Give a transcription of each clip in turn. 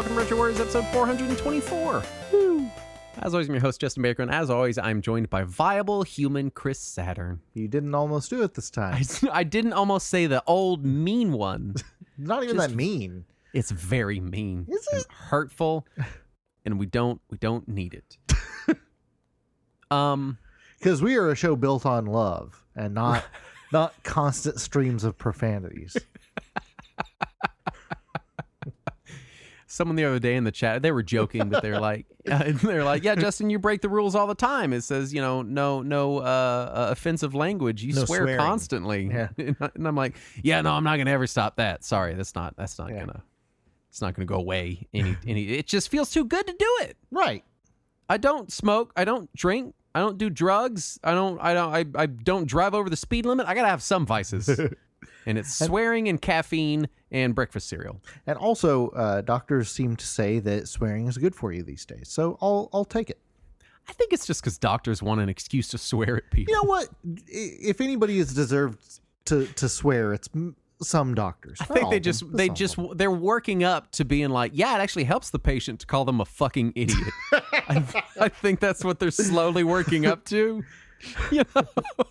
Rapping Retro Warriors, episode 424. Woo. As always, I'm your host, Justin Baker, and as always, I'm joined by viable human Chris Saturn. You didn't almost do it this time. I didn't almost say the old mean one. Not even that mean. It's very mean. Is it? Hurtful, and we don't need it. Because we are a show built on love and not constant streams of profanities. Someone the other day in the chat, they were joking, but they're like, yeah, Justin, you break the rules all the time. It says, no offensive language. You swear swearing. constantly. Yeah. And I'm like, yeah, no, I'm not gonna ever stop that. Sorry, it's not gonna go away. It just feels too good to do it. Right. I don't smoke. I don't drink. I don't do drugs. I don't drive over the speed limit. I gotta have some vices. And it's swearing and caffeine and breakfast cereal. And also, doctors seem to say that swearing is good for you these days. So I'll take it. I think it's just because doctors want an excuse to swear at people. You know what? If anybody is deserved to swear, it's some doctors. I think they're working up to being like, yeah, it actually helps the patient to call them a fucking idiot. I think that's what they're slowly working up to. You know, well,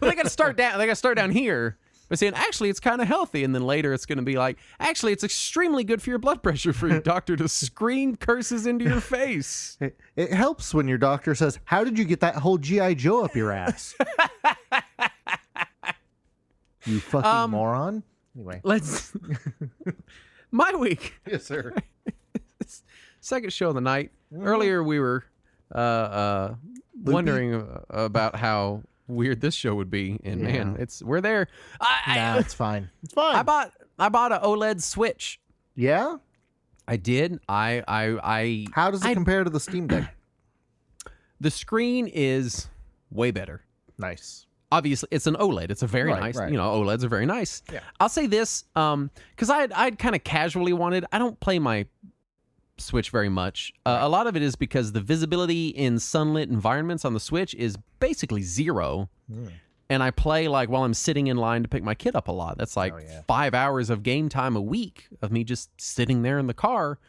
they got to start down. They got to start down here. By saying, actually, it's kind of healthy. And then later it's going to be like, actually, it's extremely good for your blood pressure for your doctor to scream curses into your face. It helps when your doctor says, how did you get that whole G.I. Joe up your ass? You fucking moron. Anyway. Let's... My week. Yes, sir. Second show of the night. Earlier we were wondering about how weird this show would be, and man, we're there. It's fine. It's fine. I bought an OLED Switch. Yeah? I did. How does it compare to the Steam Deck? The screen is way better. Nice. Obviously, it's an OLED. It's a very nice, right. OLEDs are very nice. Yeah. I'll say this, because I'd kind of casually wanted, I don't play my Switch very much. A lot of it is because the visibility in sunlit environments on the Switch is basically zero. And I play like while I'm sitting in line to pick my kid up a lot. That's like 5 hours of game time a week of me just sitting there in the car.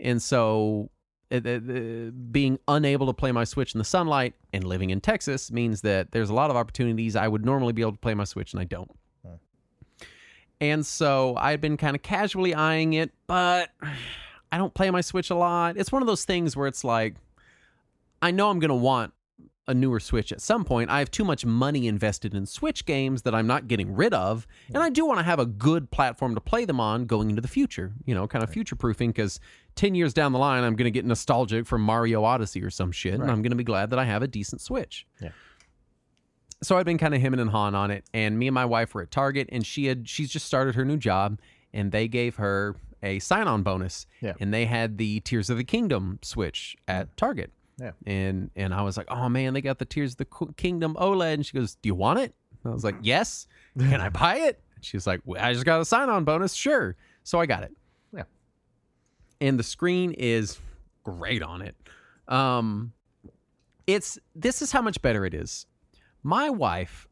And so being unable to play my Switch in the sunlight and living in Texas means that there's a lot of opportunities I would normally be able to play my Switch and I don't. And so I've been kind of casually eyeing it, but I don't play my Switch a lot. It's one of those things where it's like, I know I'm going to want a newer Switch at some point. I have too much money invested in Switch games that I'm not getting rid of. And I do want to have a good platform to play them on going into the future, kind of future-proofing, because 10 years down the line, I'm going to get nostalgic for Mario Odyssey or some shit, and I'm going to be glad that I have a decent Switch. Yeah. So I've been kind of hemming and hawing on it, and me and my wife were at Target, and she's just started her new job, and they gave her a sign-on bonus, and they had the Tears of the Kingdom Switch at Target. Yeah. And I was like, oh man, they got the Tears of the Kingdom OLED. And she goes, do you want it? And I was like, yes. Can I buy it? And she was like, well, I just got a sign-on bonus. Sure. So I got it. Yeah. And the screen is great on it. This is how much better it is. My wife,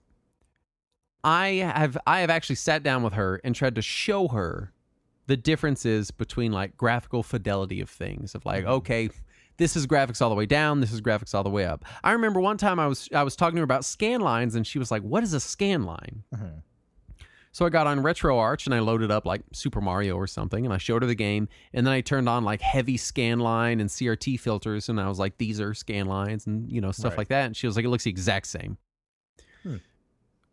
I have actually sat down with her and tried to show her the differences between like graphical fidelity of things, of like, okay, this is graphics all the way down, this is graphics all the way up. I remember one time I was talking to her about scan lines, and she was like, what is a scan line? So I got on RetroArch and I loaded up like Super Mario or something, and I showed her the game, and then I turned on like heavy scan line and CRT filters, and I was like, these are scan lines and stuff like that. And she was like, it looks the exact same.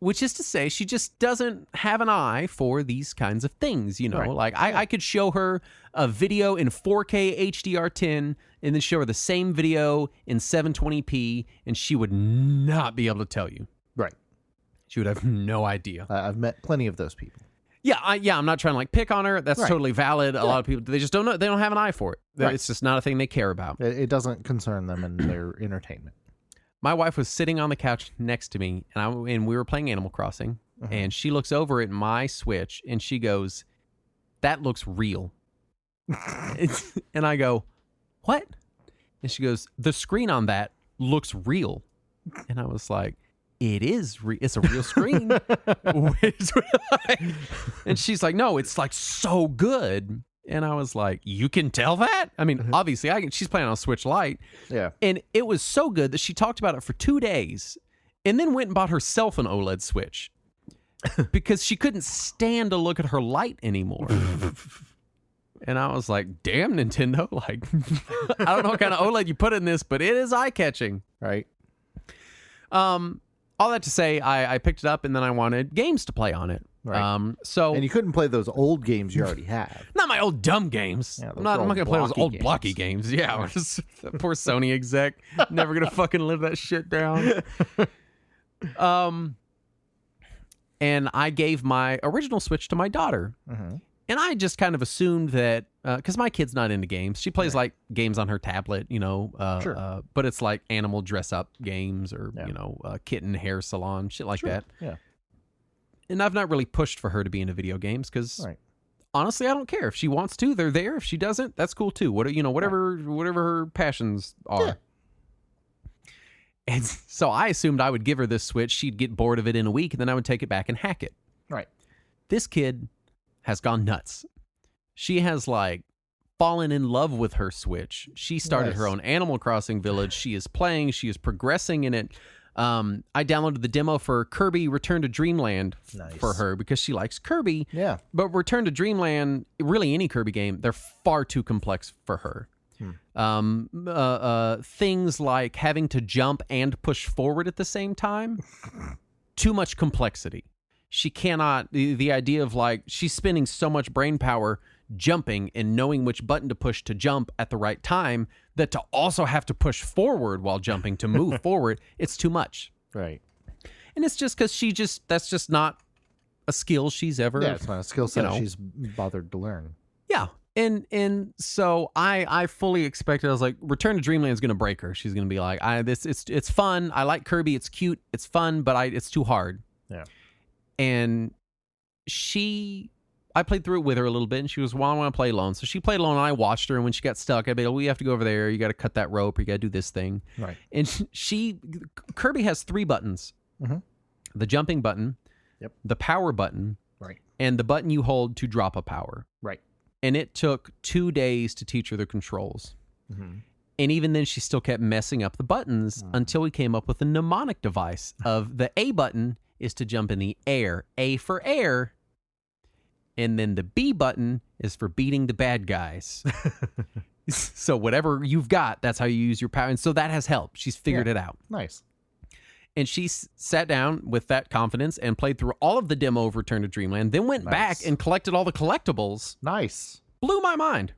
Which is to say, she just doesn't have an eye for these kinds of things, Like, I could show her a video in 4K HDR10 and then show her the same video in 720p, and she would not be able to tell you. Right. She would have no idea. I've met plenty of those people. Yeah, I'm not trying to, like, pick on her. That's totally valid. A lot of people, they just don't know. They don't have an eye for it. It's just not a thing they care about. It doesn't concern them in their entertainment. My wife was sitting on the couch next to me, and we were playing Animal Crossing, and she looks over at my Switch, and she goes, that looks real. And I go, what? And she goes, the screen on that looks real. And I was like, it's a real screen. And she's like, no, it's like so good. And I was like, you can tell that? I mean, obviously, she's playing on a Switch Lite. Yeah. And it was so good that she talked about it for 2 days and then went and bought herself an OLED Switch because she couldn't stand to look at her Lite anymore. And I was like, damn, Nintendo. Like, I don't know what kind of OLED you put in this, but it is eye-catching. Right. All that to say, I picked it up and then I wanted games to play on it. Right. And you couldn't play those old games you already have. Not my old dumb games. Yeah, I'm not going to play those old blocky games. Yeah, that poor Sony exec. Never going to fucking live that shit down. And I gave my original Switch to my daughter. Mm-hmm. And I just kind of assumed that, because my kid's not into games. She plays like games on her tablet, Sure. But it's like animal dress-up games or, kitten hair salon, shit like that. Yeah. And I've not really pushed for her to be into video games because honestly, I don't care. If she wants to, they're there. If she doesn't, that's cool too. Whatever her passions are. Yeah. And so I assumed I would give her this Switch. She'd get bored of it in a week, and then I would take it back and hack it. Right. This kid has gone nuts. She has fallen in love with her Switch. She started her own Animal Crossing village. She is playing. She is progressing in it. I downloaded the demo for Kirby Return to Dreamland for her because she likes Kirby. Yeah. But Return to Dreamland, really any Kirby game, they're far too complex for her. Things like having to jump and push forward at the same time, too much complexity. She cannot, the idea of she's spending so much brain power jumping and knowing which button to push to jump at the right time that to also have to push forward while jumping to move forward, it's too much. Right. And it's just because that's just not a skill she's ever. Yeah, it's not a skill set she's bothered to learn. Yeah. And so I fully expected, I was like, Return to Dreamland is going to break her. She's going to be like, it's fun. I like Kirby. It's cute. It's fun, but it's too hard. Yeah. And I played through it with her a little bit, and she was, well, I want to play alone. So she played alone, and I watched her, and when she got stuck, I'd be like, well, you have to go over there. You got to cut that rope, or you got to do this thing. Right. And Kirby has 3 buttons. Mm-hmm. The jumping button, the power button, and the button you hold to drop a power. Right. And it took 2 days to teach her the controls. Mm-hmm. And even then, she still kept messing up the buttons until we came up with a mnemonic device of the A button is to jump in the air. A for air. And then the B button is for beating the bad guys. So whatever you've got, that's how you use your power. And so that has helped. She's figured it out. Nice. And she sat down with that confidence and played through all of the demo of Return to Dreamland, then went back and collected all the collectibles. Nice. Blew my mind.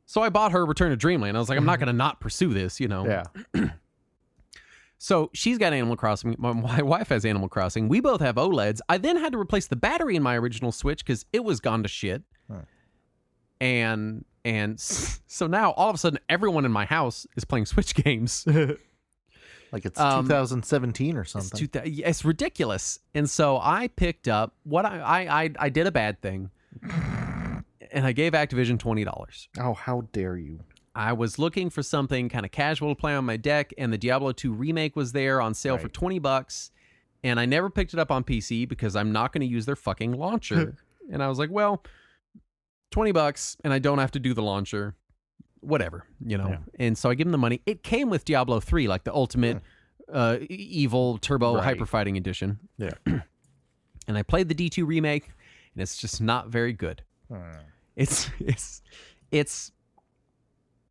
So I bought her Return to Dreamland. I was like, I'm not going to not pursue this, Yeah. So she's got Animal Crossing. My wife has Animal Crossing. We both have OLEDs. I then had to replace the battery in my original Switch because it was gone to shit. Huh. And so now all of a sudden everyone in my house is playing Switch games. Like it's 2017 or something. It's ridiculous. And so I picked up what I did a bad thing. And I gave Activision $20. Oh, how dare you. I was looking for something kind of casual to play on my deck, and the Diablo 2 remake was there on sale for $20, and I never picked it up on PC because I'm not going to use their fucking launcher. And I was like, well, $20, and I don't have to do the launcher. Whatever, Yeah. And so I give them the money. It came with Diablo 3, like the ultimate evil turbo hyper fighting edition. Yeah. And I played the D2 remake, and it's just not very good. It's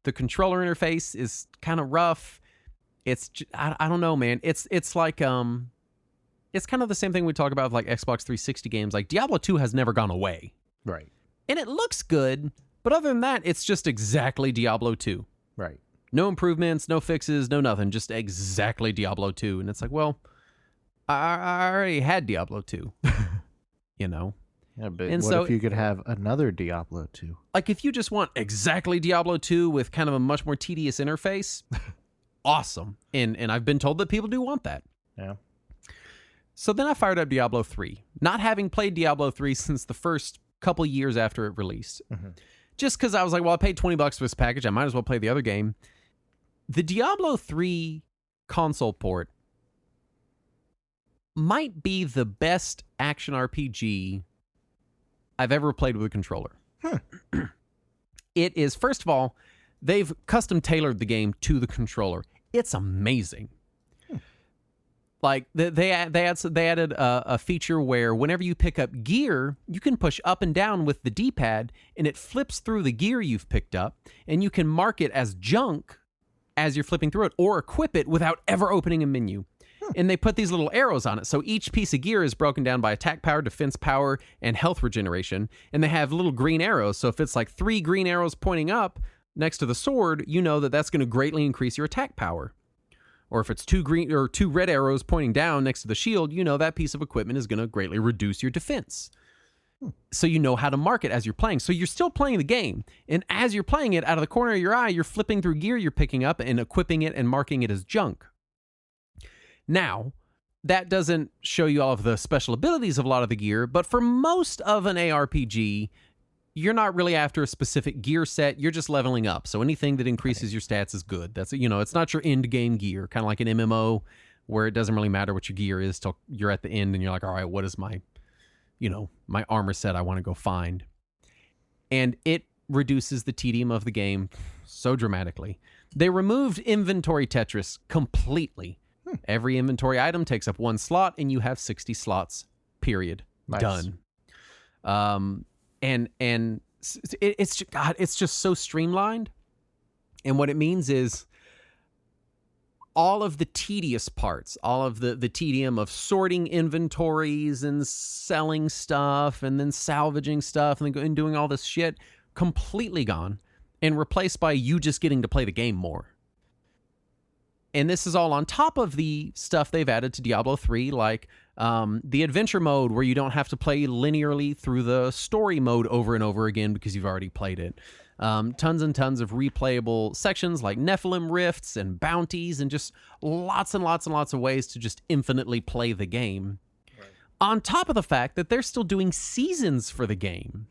the controller interface is kind of rough. It's I don't know, man. It's like it's kind of the same thing we talk about with like Xbox 360 games. Like Diablo 2 has never gone away. Right. And it looks good, but other than that, it's just exactly Diablo 2. Right. No improvements, no fixes, no nothing. Just exactly Diablo 2. And it's like, well, I already had Diablo 2. Yeah, but and what if you could have another Diablo 2? Like, if you just want exactly Diablo 2 with kind of a much more tedious interface, awesome. And I've been told that people do want that. Yeah. So then I fired up Diablo 3, not having played Diablo 3 since the first couple years after it released. Mm-hmm. Just because I was like, well, I paid $20 for this package. I might as well play the other game. The Diablo 3 console port might be the best action RPG I've ever played with a controller. It is, first of all, they've custom tailored the game to the controller. It's amazing. Like they added a feature where whenever you pick up gear, you can push up and down with the D-pad, and it flips through the gear you've picked up, and you can mark it as junk as you're flipping through it, or equip it without ever opening a menu. And they put these little arrows on it, so each piece of gear is broken down by attack power, defense power, and health regeneration, and they have little green arrows. So if it's like 3 green arrows pointing up next to the sword, you know that that's going to greatly increase your attack power. Or if it's 2 red arrows pointing down next to the shield, you know that piece of equipment is going to greatly reduce your defense. So you know how to mark it as you're playing. So you're still playing the game. And as you're playing it, out of the corner of your eye, you're flipping through gear you're picking up and equipping it and marking it as junk. Now, that doesn't show you all of the special abilities of a lot of the gear, but for most of an ARPG, you're not really after a specific gear set. You're just leveling up. So anything that increases your stats is good. That's, it's not your end game gear, kind of like an MMO where it doesn't really matter what your gear is till you're at the end and you're like, all right, what is my armor set I want to go find? And it reduces the tedium of the game so dramatically. They removed inventory Tetris completely. Every inventory item takes up 1 slot and you have 60 slots, period. Nice. Done. And it's just so streamlined. And what it means is all of the tedious parts, all of the tedium of sorting inventories and selling stuff and then salvaging stuff and doing all this shit, completely gone and replaced by you just getting to play the game more. And this is all on top of the stuff they've added to Diablo 3, like the adventure mode where you don't have to play linearly through the story mode over and over again because you've already played it. Tons and tons of replayable sections like Nephilim rifts and bounties and just lots and lots and lots of ways to just infinitely play the game. Right. On top of the fact that they're still doing seasons for the game.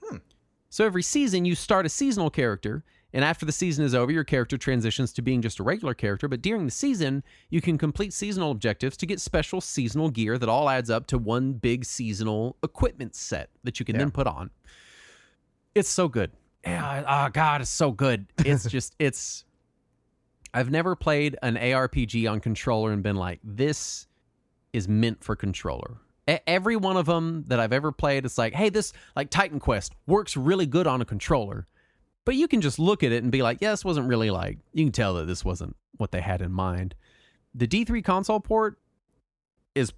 So every season you start a seasonal character, and after the season is over, your character transitions to being just a regular character. But during the season, you can complete seasonal objectives to get special seasonal gear that all adds up to one big seasonal equipment set that you can then put on. It's so good. Oh, God, it's so good. It's just, I've never played an ARPG on controller and been like, this is meant for controller. Every one of them that I've ever played, it's like, hey, this, like Titan Quest, works really good on a controller. But you can just look at it and be like, yeah, this wasn't really like, you can tell that this wasn't what they had in mind. The D3 console port is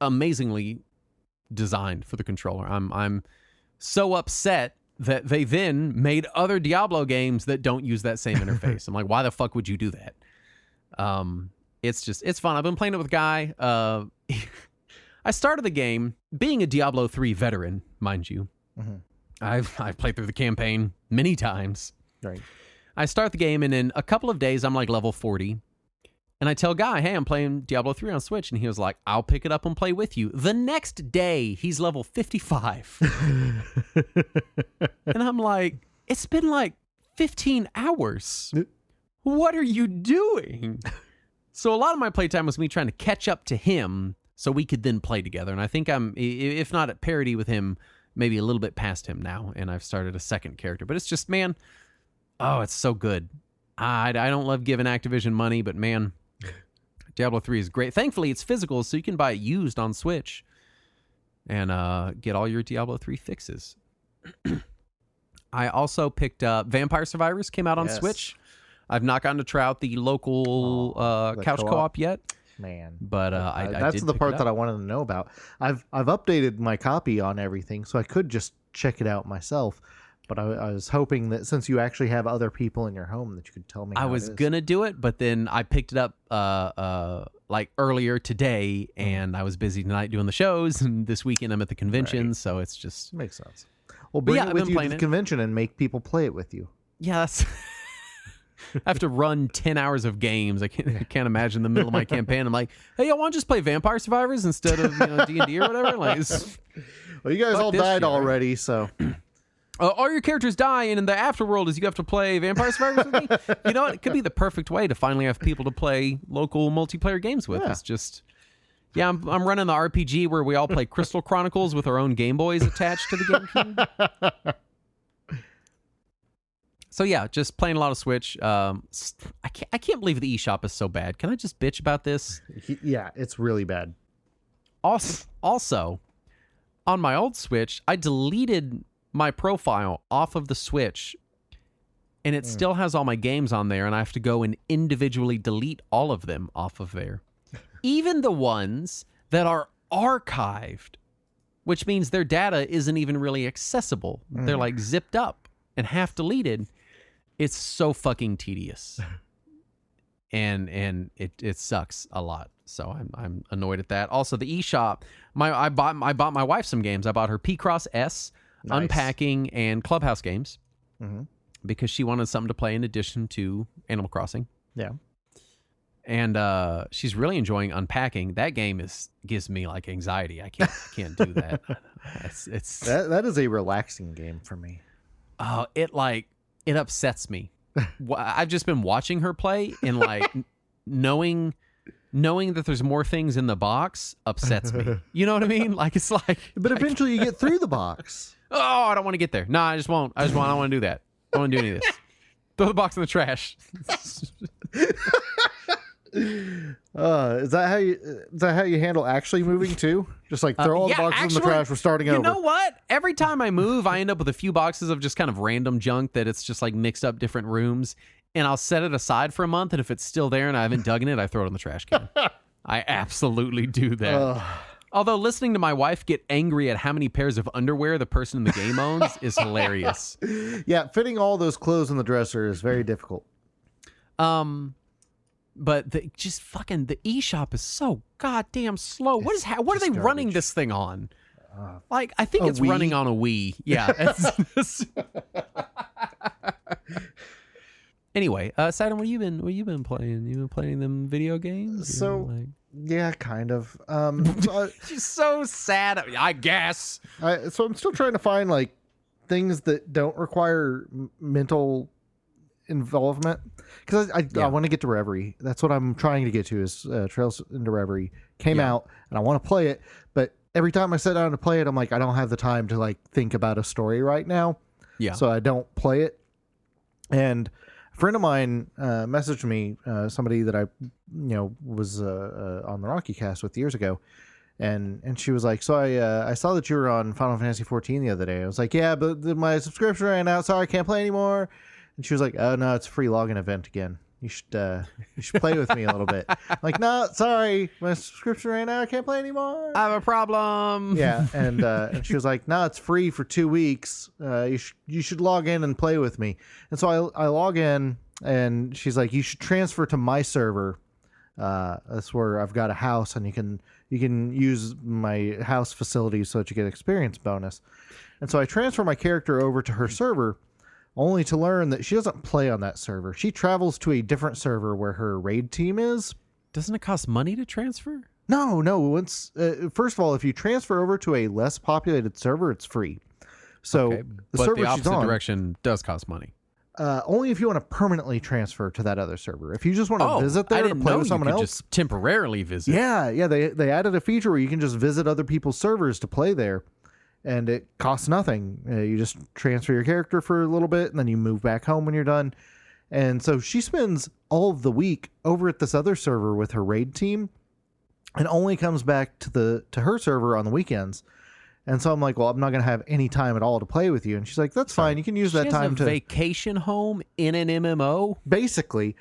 amazingly designed for the controller. I'm so upset that they then made other Diablo games that don't use that same interface. I'm like, why the fuck would you do that? It's fun. I've been playing it with a guy. I started the game being a Diablo 3 veteran, mind you. Mm-hmm. I've played through the campaign many times. Right. I start the game, and in a couple of days, I'm like level 40. And I tell Guy, hey, I'm playing Diablo 3 on Switch. And he was like, I'll pick it up and play with you. The next day, he's level 55. And I'm like, it's been like 15 hours. What are you doing? So a lot of my playtime was me trying to catch up to him so we could then play together. And I think I'm, if not at parity with him, maybe a little bit past him now, and I've started a second character. But it's just, man, it's so good. I don't love giving Activision money, but man, Diablo 3 is great. Thankfully, it's physical, so you can buy it used on Switch and get all your Diablo 3 fixes. I also picked up Vampire Survivors, came out on Switch. I've not gotten to try out the local couch co-op yet. Man, but I that's did the part pick it that I up. wanted to know about. I've updated my copy on everything, so I could just check it out myself. But I was hoping that since you actually have other people in your home, that you could tell me. I was gonna do it, but then I picked it up like earlier today, and I was busy tonight doing the shows, and this weekend I'm at the convention, Right. so it's just Makes sense. Well, bring it I've with been you to playing the it. convention and make people play it with you. Yes. I have to run 10 hours of games. I can't imagine the middle of my campaign. I'm like, hey, y'all want to just play Vampire Survivors instead of D&D or whatever? Like, Well, you guys all this died shit, right? already, so all your characters die, and in the afterworld is you have to play Vampire Survivors with me. You know what? It could be the perfect way to finally have people to play local multiplayer games with. Yeah. It's just, I'm running the RPG where we all play Crystal Chronicles with our own Game Boys attached to the GameCube. So yeah, just playing a lot of Switch. I can't believe the eShop is so bad. Can I just bitch about this? Yeah, it's really bad. Also, on my old Switch, I deleted my profile off of the Switch, and it still has all my games on there, and I have to go and individually delete all of them off of there. Even the ones that are archived, which means their data isn't even really accessible. They're like zipped up and half deleted. It's so fucking tedious. And it sucks a lot. So I'm annoyed at that. Also, the eShop, I bought my wife some games. I bought her P-Cross S, nice. Unpacking, and Clubhouse games because she wanted something to play in addition to Animal Crossing. Yeah. And she's really enjoying Unpacking. That game gives me like anxiety. I can't do that. It's that is a relaxing game for me. Oh, it upsets me. I've just been watching her play, and like knowing that there's more things in the box upsets me. You know what I mean? Like it's like, but eventually you get through the box. Oh, I don't want to get there. No, I just won't. I don't want to do that. I don't want to do any of this. Throw the box in the trash. Is that how you handle actually moving too? Just like throw all the boxes in the trash. We're starting over. You know what? Every time I move, I end up with a few boxes of just kind of random junk that it's just like mixed up different rooms, and I'll set it aside for a month. And if it's still there and I haven't dug in it, I throw it in the trash can. I absolutely do that. Although listening to my wife get angry at how many pairs of underwear the person in the game owns is hilarious. Yeah, fitting all those clothes in the dresser is very difficult. But the eShop is so goddamn slow. What are they running this thing on? Like, I think it's running on a Wii. Yeah. Anyway, Sidon, what have you been playing? You been playing them video games? Yeah, kind of. She's so sad. I guess. So I'm still trying to find like things that don't require mental involvement, because I want to get to Reverie. That's what I'm trying to get to, is Trails into Reverie came out and I want to play it, but every time I sit down to play it, I'm like, I don't have the time to like think about a story right now. Yeah. So I don't play it. And a friend of mine messaged me, somebody that I was on the Rocky Cast with years ago, and she was like, so I saw that you were on Final Fantasy 14 the other day. I was like, yeah, but my subscription ran out. Sorry, I can't play anymore. And she was like, oh, no, it's a free login event again. You should play with me a little bit. I'm like, no, sorry, my subscription ran out. I can't play anymore. I have a problem. Yeah, and she was like, no, it's free for 2 weeks. You should log in and play with me. And so I log in, and she's like, you should transfer to my server. That's where I've got a house, and you can use my house facilities so that you get experience bonus. And so I transfer my character over to her server, only to learn that she doesn't play on that server. She travels to a different server where her raid team is. Doesn't it cost money to transfer? No. Once first of all, if you transfer over to a less populated server, it's free. So okay, but the opposite direction does cost money. Only if you want to permanently transfer to that other server. If you just want to visit there to play with someone else, just temporarily visit. Yeah. They added a feature where you can just visit other people's servers to play there. And it costs nothing. You just transfer your character for a little bit, and then you move back home when you're done. And so she spends all of the week over at this other server with her raid team, and only comes back to her server on the weekends. And so I'm like, well, I'm not going to have any time at all to play with you. And she's like, that's fine. You can use that time to vacation home in an MMO. Basically.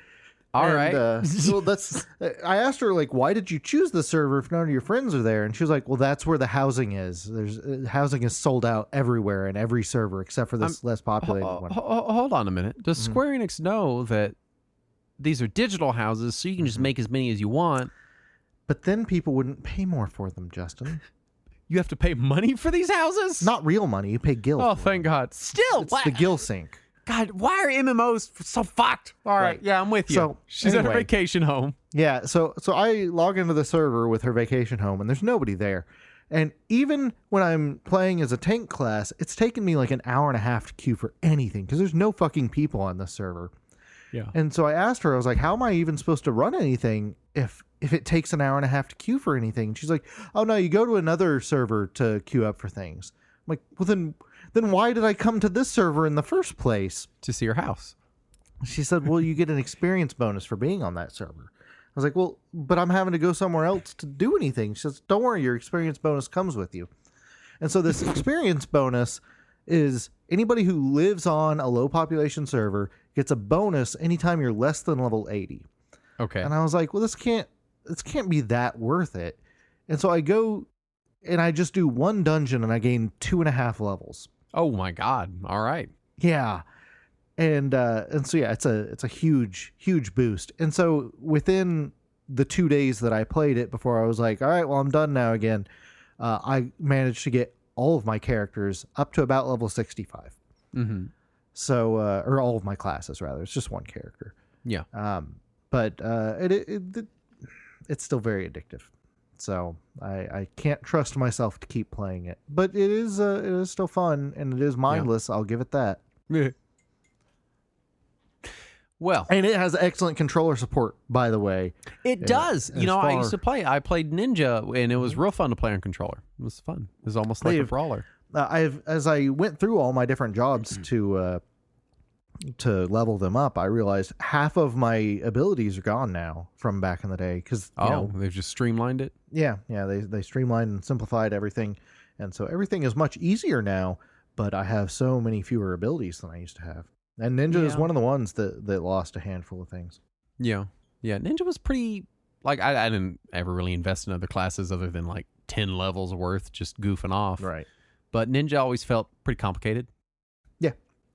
All right. So that's. I asked her, like, why did you choose the server if none of your friends are there? And she was like, well, that's where the housing is. There's housing is sold out everywhere in every server except for this less populated one. Hold on a minute. Does Square Enix know that these are digital houses, so you can just make as many as you want? But then people wouldn't pay more for them, Justin. You have to pay money for these houses? Not real money. You pay gil. Oh, thank God. Still, it's the gil sync. God, why are MMOs so fucked? All right. Yeah, I'm with you. So she's at her vacation home. Yeah, so I log into the server with her vacation home, and there's nobody there. And even when I'm playing as a tank class, it's taken me like an hour and a half to queue for anything, because there's no fucking people on this server. Yeah. And so I asked her, I was like, how am I even supposed to run anything if it takes an hour and a half to queue for anything? And she's like, oh, no, you go to another server to queue up for things. I'm like, well, then then why did I come to this server in the first place? To see your house. She said, well, you get an experience bonus for being on that server. I was like, well, but I'm having to go somewhere else to do anything. She says, don't worry, your experience bonus comes with you. And so this experience bonus is anybody who lives on a low population server gets a bonus anytime you're less than level 80. Okay. And I was like, well, this can't be that worth it. And so I go and I just do one dungeon and I gain 2.5 levels. Oh my God. All right. Yeah. And so yeah, it's a huge boost. And so within the 2 days that I played it before I was like, all right, well, I'm done now again, I managed to get all of my characters up to about level 65. Mm-hmm. So or all of my classes rather. It's just one character. Yeah. But it's still very addictive. So I can't trust myself to keep playing it. But it is still fun and it is mindless. Yeah. I'll give it that. Yeah. Well, and it has excellent controller support, by the way. It does. I used to play. I played Ninja, and it was real fun to play on controller. It was fun. It was almost like a brawler. As I went through all my different jobs to level them up, I realized half of my abilities are gone now from back in the day because they've just streamlined it. Yeah, they streamlined and simplified everything, and so everything is much easier now. But I have so many fewer abilities than I used to have. And Ninja is one of the ones that lost a handful of things. Yeah. Yeah. Ninja was pretty, like, I didn't ever really invest in other classes other than like 10 levels worth just goofing off. Right. But Ninja always felt pretty complicated. Yeah.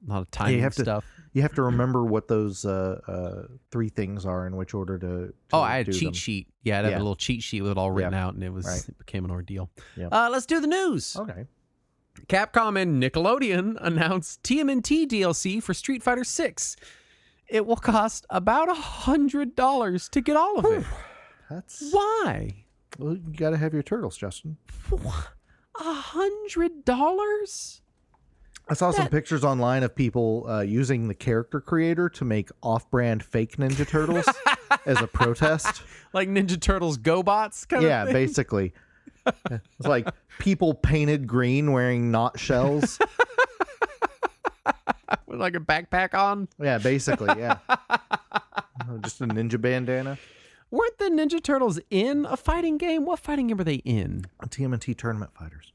A lot of timing stuff. You have to remember what those 3 things are in which order to I had a cheat sheet. Yeah, I'd have a little cheat sheet with it all written out, and it became an ordeal. Yep. Let's do the news. Okay. Capcom and Nickelodeon announced TMNT DLC for Street Fighter 6. It will cost about $100 to get all of it. That's why? Well, you got to have your turtles, Justin. $100? I saw some pictures online of people using the character creator to make off-brand fake Ninja Turtles as a protest. Like Ninja Turtles GoBots kind of thing? Yeah, basically. It's like people painted green wearing not shells. With like a backpack on? Yeah, basically, yeah. Just a ninja bandana. Weren't the Ninja Turtles in a fighting game? What fighting game were they in? TMNT Tournament Fighters.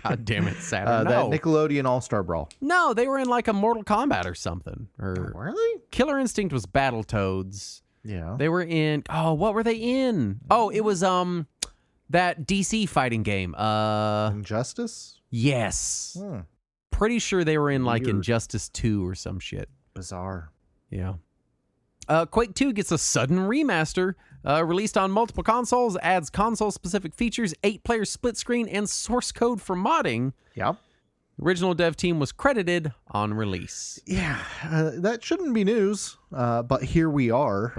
God damn it, Saturn. That Nickelodeon All-Star Brawl. No, they were in like a Mortal Kombat or something. Or really? Killer Instinct was Battletoads. Yeah. They were in... Oh, what were they in? Oh, it was that DC fighting game. Injustice? Yes. Pretty sure they were in like Weird. Injustice 2 or some shit. Bizarre. Yeah. Quake 2 gets a sudden remaster. Released on multiple consoles, adds console-specific features, 8-player split screen, and source code for modding. Yep. Original dev team was credited on release. Yeah, that shouldn't be news, but here we are.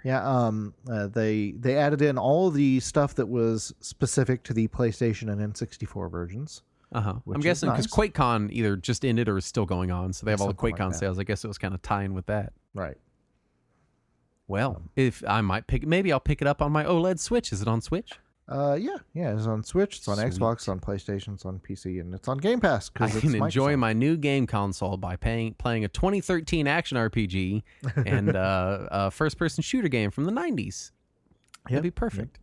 Yeah, they added in all of the stuff that was specific to the PlayStation and N64 versions. I'm guessing because QuakeCon either just ended or is still going on, so they have all the QuakeCon sales. I guess it was kind of tying with that. Right. Well, if I might maybe I'll pick it up on my OLED Switch. Is it on Switch? Yeah, it's on Switch, it's on Xbox, it's on PlayStation, it's on PC, and it's on Game Pass. I can enjoy my new game console by playing a 2013 action RPG and a first-person shooter game from the 90s. That'd be perfect.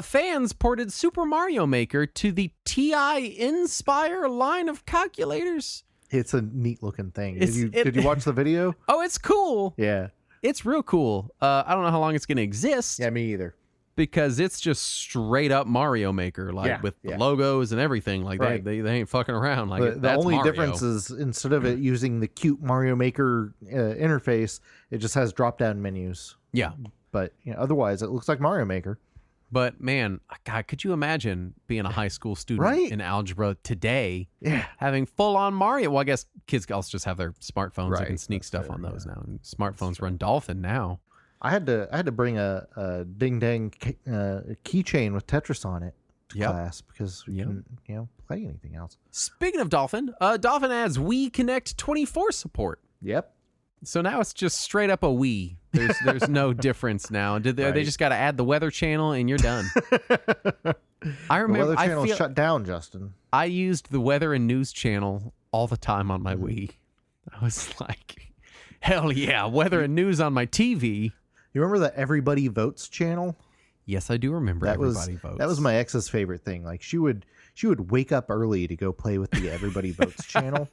Fans ported Super Mario Maker to the TI Inspire line of calculators. It's a neat-looking thing. Did you watch the video? Oh, it's cool. Yeah. It's real cool. I don't know how long it's going to exist. Yeah, me either. Because it's just straight up Mario Maker, with the logos and everything. Like they ain't fucking around. Like the only Mario. difference is instead of it using the cute Mario Maker interface, it just has drop-down menus. Yeah, but otherwise it looks like Mario Maker. But man, God, could you imagine being a high school student in algebra today, having full-on Mario? Well, I guess kids also just have their smartphones. They can sneak stuff on those now, and smartphones run Dolphin now. I had to bring a ding dang keychain with Tetris on it to class because we couldn't play anything else. Speaking of Dolphin, Dolphin adds Wii Connect 24 support. Yep. So now it's just straight up a Wii There's no difference now. They just got to add the Weather Channel and you're done. I remember the Weather Channel shut down, Justin. I used the Weather and News Channel all the time on my Wii. I was like, hell yeah, Weather and News on my TV. You remember the Everybody Votes channel? Yes, I do remember Everybody Votes. That was my ex's favorite thing. Like she would wake up early to go play with the Everybody Votes channel.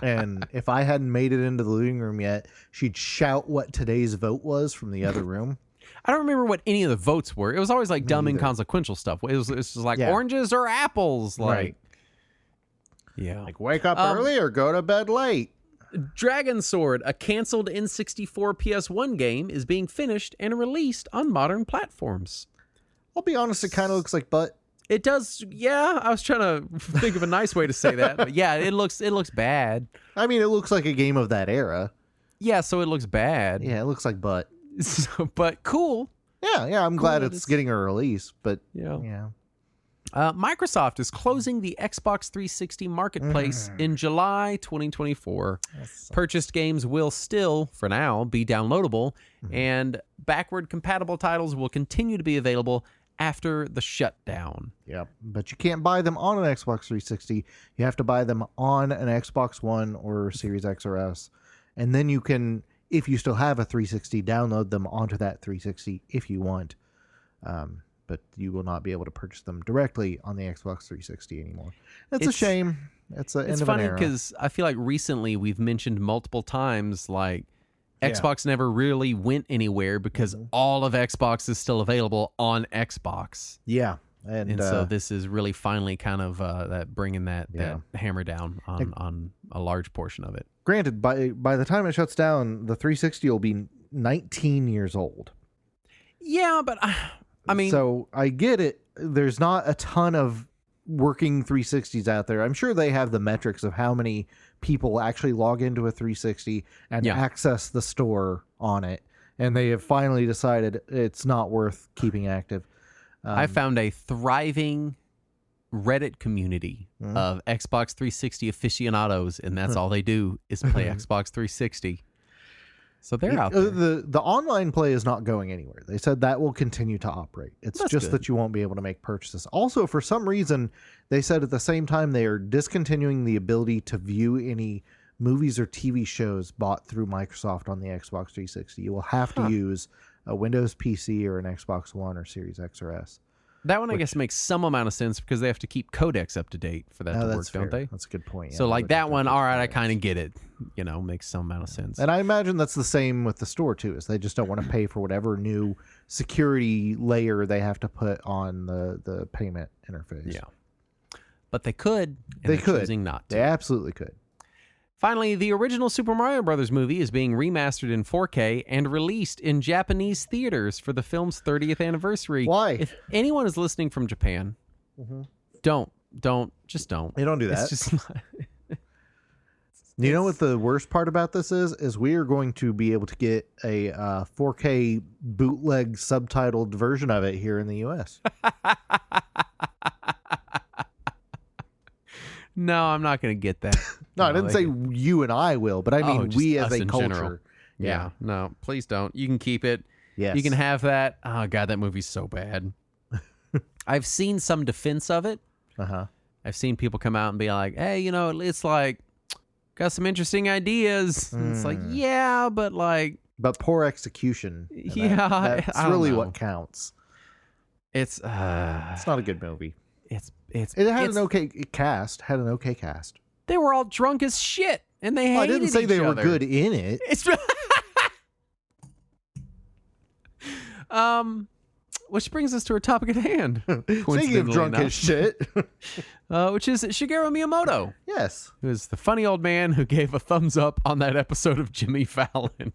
And if I hadn't made it into the living room yet, she'd shout what today's vote was from the other room. I don't remember what any of the votes were. It was always like dumb, inconsequential stuff. It was just like oranges or apples. Like, yeah. Like wake up early or go to bed late. Dragon Sword, a canceled N64 PS1 game, is being finished and released on modern platforms. I'll be honest, it kind of looks like butt. It does, yeah. I was trying to think of a nice way to say that, but yeah, it looks bad. I mean, it looks like a game of that era. Yeah, so it looks bad. Yeah, it looks like butt. But cool. Yeah, I'm glad it's getting a release, but yeah. Microsoft is closing the Xbox 360 marketplace in July 2024. Purchased games will still, for now, be downloadable, and backward compatible titles will continue to be available after the shutdown. Yep, but you can't buy them on an Xbox 360. You have to buy them on an Xbox One or Series X or S, and then you can, if you still have a 360, download them onto that 360 if you want. But you will not be able to purchase them directly on the Xbox 360 anymore. It's a shame. It's funny because I feel like recently we've mentioned multiple times like Xbox never really went anywhere because all of Xbox is still available on Xbox. Yeah. And so this is really finally kind of that bringing that hammer down on a large portion of it. Granted, by the time it shuts down, the 360 will be 19 years old. Yeah, but I mean, so I get it. There's not a ton of working 360s out there. I'm sure they have the metrics of how many people actually log into a 360 and access the store on it. And they have finally decided it's not worth keeping active. I found a thriving Reddit community of Xbox 360 aficionados, and that's all they do is play Xbox 360. So they're out there. The online play is not going anywhere. They said that will continue to operate. It's just that you won't be able to make purchases. Also, for some reason, they said at the same time they are discontinuing the ability to view any movies or TV shows bought through Microsoft on the Xbox 360. You will have to use a Windows PC or an Xbox One or Series X or S. That one, I guess, makes some amount of sense because they have to keep codecs up to date for that to work, don't they? That's a good point. So, like that one, all right, I kind of get it. You know, makes some amount of sense. And I imagine that's the same with the store, too, is they just don't want to pay for whatever new security layer they have to put on the payment interface. Yeah. But they could. And they could. Choosing not to. They absolutely could. Finally, the original Super Mario Brothers movie is being remastered in 4K and released in Japanese theaters for the film's 30th anniversary. Why? If anyone is listening from Japan, don't. You don't do that. It's just not... You know what the worst part about this is we are going to be able to get a 4K bootleg subtitled version of it here in the U.S. No, I'm not going to get that. No, I didn't say you and I will, but I mean we as a culture. General. Yeah, no, please don't. You can keep it. Yes. You can have that. Oh, God, that movie's so bad. I've seen some defense of it. I've seen people come out and be like, hey, you know, it's like, got some interesting ideas. And it's like, yeah, but like... But poor execution. That's really what counts. It's not a good movie. It had an okay cast. They were all drunk as shit, and they hated I didn't say they were good in it. Which brings us to our topic at hand. Speaking of drunk as shit, which is Shigeru Miyamoto. Yes, who is the funny old man who gave a thumbs up on that episode of Jimmy Fallon.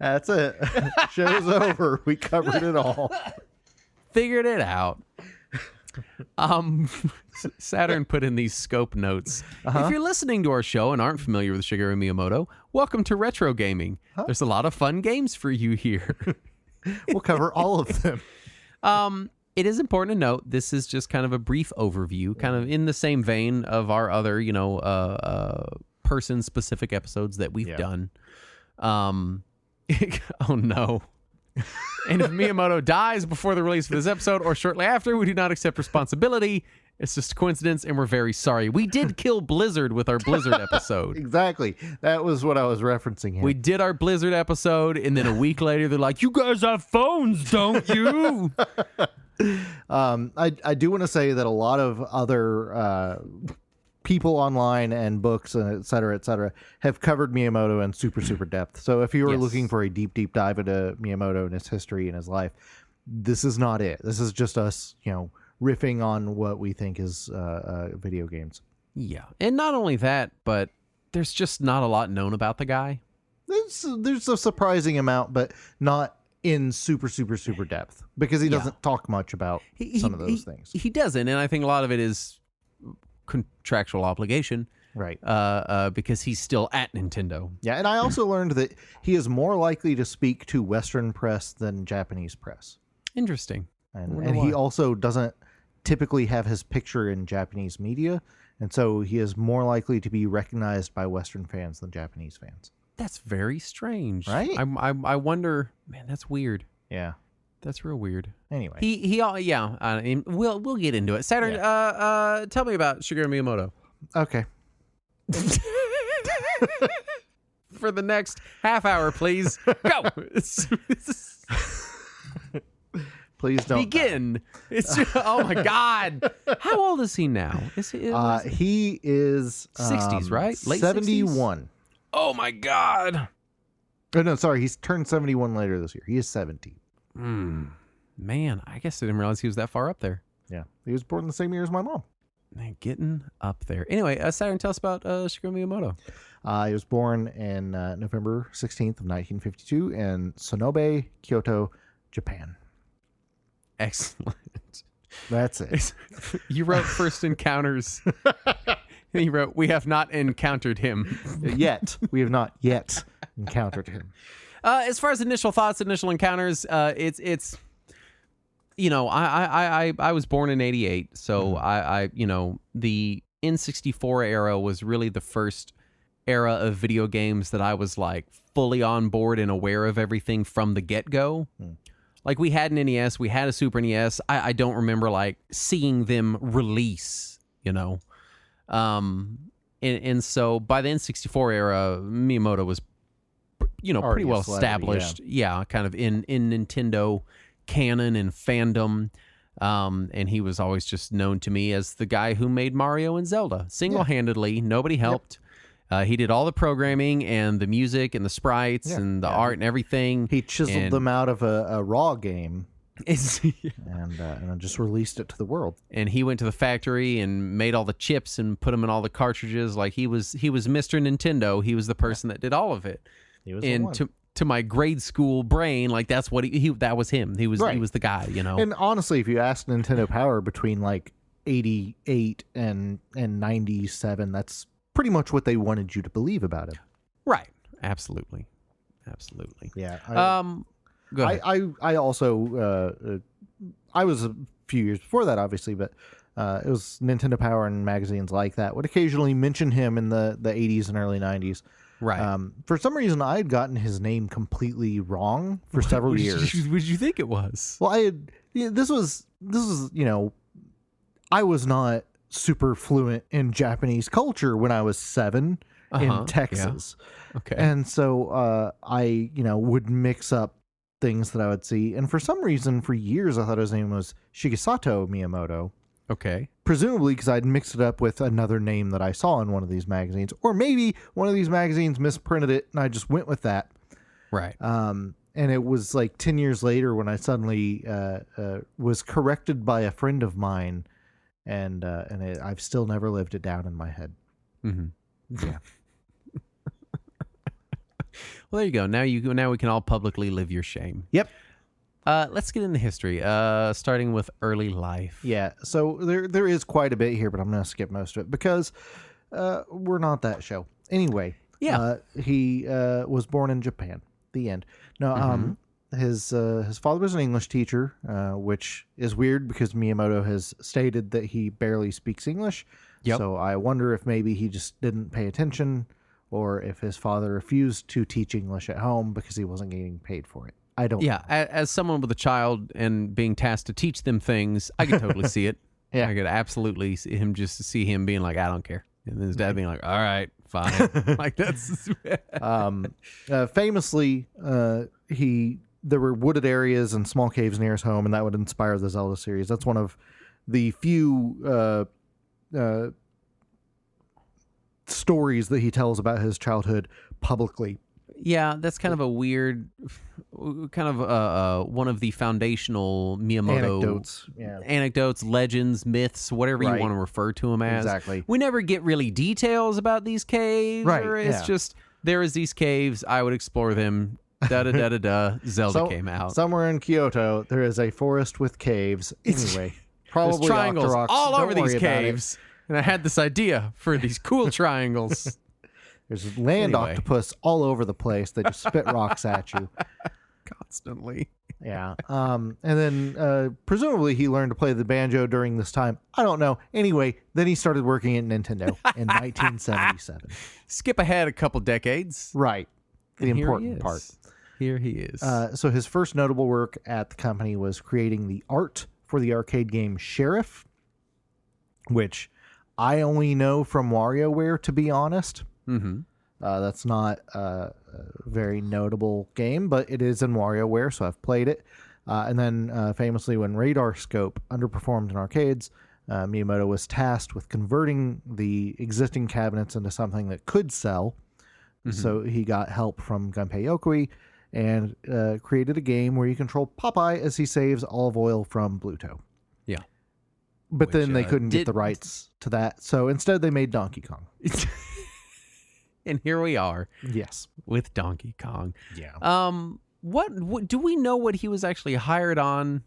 That's it. Show's over. We covered it all. Figured it out. Saturn put in these scope notes. If you're listening to our show and aren't familiar with Shigeru Miyamoto, welcome to Retro Gaming. There's a lot of fun games for you here. We'll cover all of them. It is important to note this is just kind of a brief overview, kind of in the same vein of our other, person specific episodes that we've done. Oh no. And if Miyamoto dies before the release of this episode or shortly after, we do not accept responsibility. It's just a coincidence, and we're very sorry. We did kill Blizzard with our Blizzard episode. Exactly. That was what I was referencing here. We did our Blizzard episode, and then a week later, they're like, you guys have phones, don't you? I do want to say that a lot of other people online and books, et cetera, have covered Miyamoto in super, super depth. So if you were looking for a deep, deep dive into Miyamoto and his history and his life, this is not it. This is just us, riffing on what we think is video games. Yeah. And not only that, but there's just not a lot known about the guy. There's a surprising amount, but not in super, super, super depth, because he doesn't talk much about some of those things. He doesn't, and I think a lot of it is contractual obligation, right? Because he's still at Nintendo. Yeah, and I also learned that he is more likely to speak to Western press than Japanese press. Interesting. And he also doesn't typically have his picture in Japanese media, and so he is more likely to be recognized by Western fans than Japanese fans. That's very strange, right? I wonder, man. That's weird. Yeah. That's real weird. Anyway, we'll get into it. Saturn, tell me about Shigeru Miyamoto. Okay. For the next half hour, please go. Please don't begin. Oh my God! How old is he now? He is 60s, right? Late 71. 60s? Oh my God! Oh no, sorry. He's turned 71 later this year. He is 70. Man, I guess I didn't realize he was that far up there. Yeah, he was born the same year as my mom. Man, getting up there. Anyway, Saturn, tell us about Shigeru Miyamoto. He was born in November 16th of 1952 in Sonobe, Kyoto, Japan. Excellent. That's it. You wrote First Encounters. And you wrote, we have not encountered him. Yet. We have not yet encountered him. As far as initial thoughts, initial encounters, it's I was born in 88, so I the N64 era was really the first era of video games that I was like fully on board and aware of everything from the get-go. Like we had an NES, we had a Super NES. I don't remember like seeing them release, and so by the N64 era, Miyamoto was pretty well established. Yeah, kind of in Nintendo canon and fandom. And he was always just known to me as the guy who made Mario and Zelda single-handedly. Nobody helped. He did all the programming and the music and the sprites and the art and everything. He chiseled them out of a raw game and just released it to the world. And he went to the factory and made all the chips and put them in all the cartridges. Like he was Mr. Nintendo. He was the person that did all of it. He was and to my grade school brain, like that's what that was him. He was the guy, And honestly, if you ask Nintendo Power between like 88 and 97, that's pretty much what they wanted you to believe about him. Right. Absolutely. Yeah. Go ahead. I also I was a few years before that, obviously, but it was Nintendo Power and magazines like that would occasionally mention him in the 80s and early 90s. Right. For some reason, I had gotten his name completely wrong for several years. What did you think it was? Well, this was I was not super fluent in Japanese culture when I was 7 in Texas. Yeah. Okay. And so I would mix up things that I would see, and for some reason, for years, I thought his name was Shigesato Miyamoto. Okay. Presumably because I'd mixed it up with another name that I saw in one of these magazines. Or maybe one of these magazines misprinted it and I just went with that. Right. And it was like 10 years later when I suddenly was corrected by a friend of mine. And I've still never lived it down in my head. Mm-hmm. Yeah. Well, there you go. Now we can all publicly live your shame. Yep. Let's get into history, starting with early life. Yeah, so there is quite a bit here, but I'm going to skip most of it because we're not that show. Anyway, he was born in Japan. The end. No, his father was an English teacher, which is weird because Miyamoto has stated that he barely speaks English. Yep. So I wonder if maybe he just didn't pay attention or if his father refused to teach English at home because he wasn't getting paid for it. I don't know. As someone with a child and being tasked to teach them things, I could totally see it. Yeah. I could absolutely see him being like, I don't care. And then his dad being like, all right, fine. Like that's famously, there were wooded areas and small caves near his home, and that would inspire the Zelda series. That's one of the few stories that he tells about his childhood publicly. Yeah, that's kind of a weird, kind of one of the foundational Miyamoto anecdotes, legends, myths, whatever you want to refer to them as. Exactly. We never get really details about these caves. Right. Or it's just, there is these caves, I would explore them. Zelda came out. Somewhere in Kyoto, there is a forest with caves. Anyway, probably there's triangles Octoroks. all Don't over these worry about it. caves. And I had this idea for these cool triangles. There's land octopus all over the place. They just spit rocks at you constantly. Yeah. And then presumably he learned to play the banjo during this time. I don't know. Anyway, then he started working at Nintendo in 1977. Skip ahead a couple decades. Right. The important part. Here he is. So his first notable work at the company was creating the art for the arcade game Sheriff, which I only know from WarioWare, to be honest. Mm-hmm. That's not a very notable game, but it is in WarioWare, so I've played it. And then famously, when Radar Scope underperformed in arcades, Miyamoto was tasked with converting the existing cabinets into something that could sell. Mm-hmm. So he got help from Gunpei Yokoi and created a game where you control Popeye as he saves olive oil from Bluto. Yeah. But then they couldn't get the rights to that, so instead they made Donkey Kong. And here we are. Yes. With Donkey Kong. Yeah. What do we know what he was actually hired on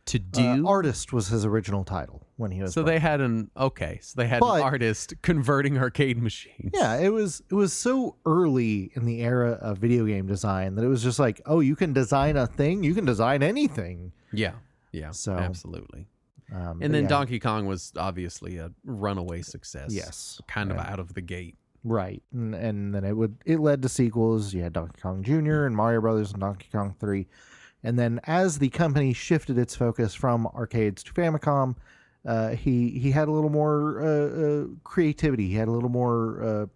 to do? Artist was his original title when he was. So they had an artist converting arcade machines. Yeah, it was so early in the era of video game design that it was just like, oh, you can design a thing, you can design anything. Yeah. Yeah. So absolutely. And then Donkey Kong was obviously a runaway success. Yes. Kind of out of the gate. Right, and then it led to sequels. You had Donkey Kong Jr. and Mario Brothers and Donkey Kong 3. And then as the company shifted its focus from arcades to Famicom, he had a little more creativity. He had a little more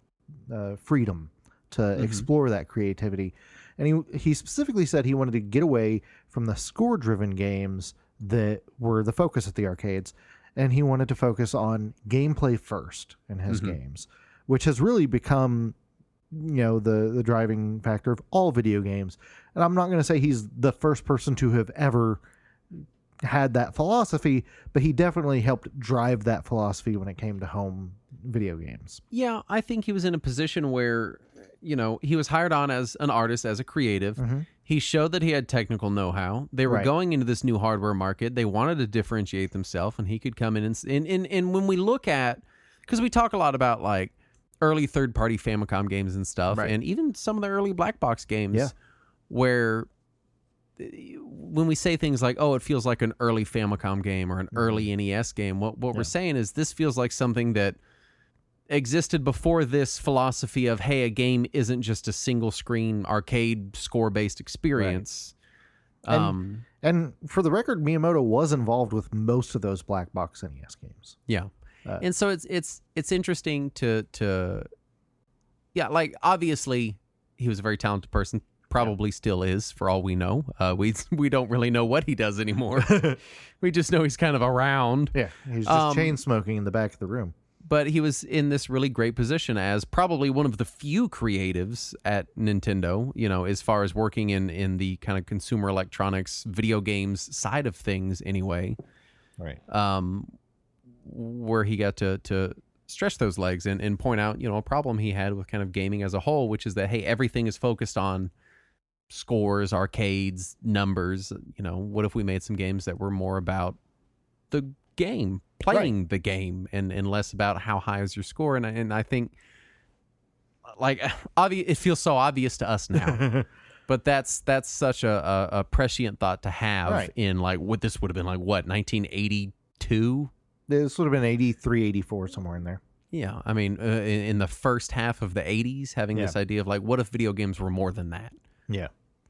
freedom to explore that creativity. And he specifically said he wanted to get away from the score-driven games that were the focus at the arcades, and he wanted to focus on gameplay first in his games, which has really become, the driving factor of all video games. And I'm not going to say he's the first person to have ever had that philosophy, but he definitely helped drive that philosophy when it came to home video games. Yeah, I think he was in a position where, he was hired on as an artist, as a creative. Mm-hmm. He showed that he had technical know-how. They were going into this new hardware market. They wanted to differentiate themselves, and he could come in and when we look at, because we talk a lot about like early third-party Famicom games and stuff, and even some of the early black box games, where when we say things like, oh, it feels like an early Famicom game or an early NES game, what we're saying is this feels like something that existed before this philosophy of, hey, a game isn't just a single-screen arcade score-based experience. Right. And for the record, Miyamoto was involved with most of those black box NES games. Yeah. And so it's interesting to like obviously he was a very talented person, probably still is for all we know. We don't really know what he does anymore. We just know he's kind of around. Yeah, he's just chain smoking in the back of the room. But he was in this really great position as probably one of the few creatives at Nintendo, as far as working in the kind of consumer electronics video games side of things anyway. Right. Where he got to stretch those legs and point out, a problem he had with kind of gaming as a whole, which is that, hey, everything is focused on scores, arcades, numbers. What if we made some games that were more about the game, playing the game, and less about how high is your score? And I think, like, it feels so obvious to us now. But that's such a prescient thought to have in, like, what this would have been like, what, 1982? This would have been 83, 84, somewhere in there. Yeah, I mean, in the first half of the 80s, having this idea of like, what if video games were more than that? Yeah.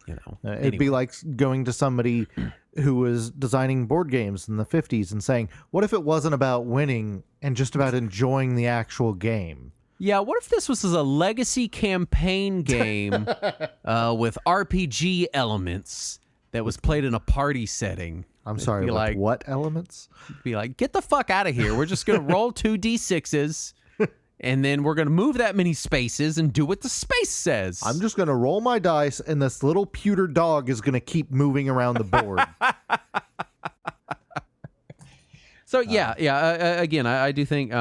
You know, It'd be like going to somebody who was designing board games in the 50s and saying, what if it wasn't about winning and just about enjoying the actual game? Yeah, what if this was a legacy campaign game with RPG elements that was played in a party setting? I'm sorry, with like, what elements? Be like, get the fuck out of here. We're just going to roll 2d6s, and then we're going to move that many spaces and do what the space says. I'm just going to roll my dice, and this little pewter dog is going to keep moving around the board. So, again, I do think...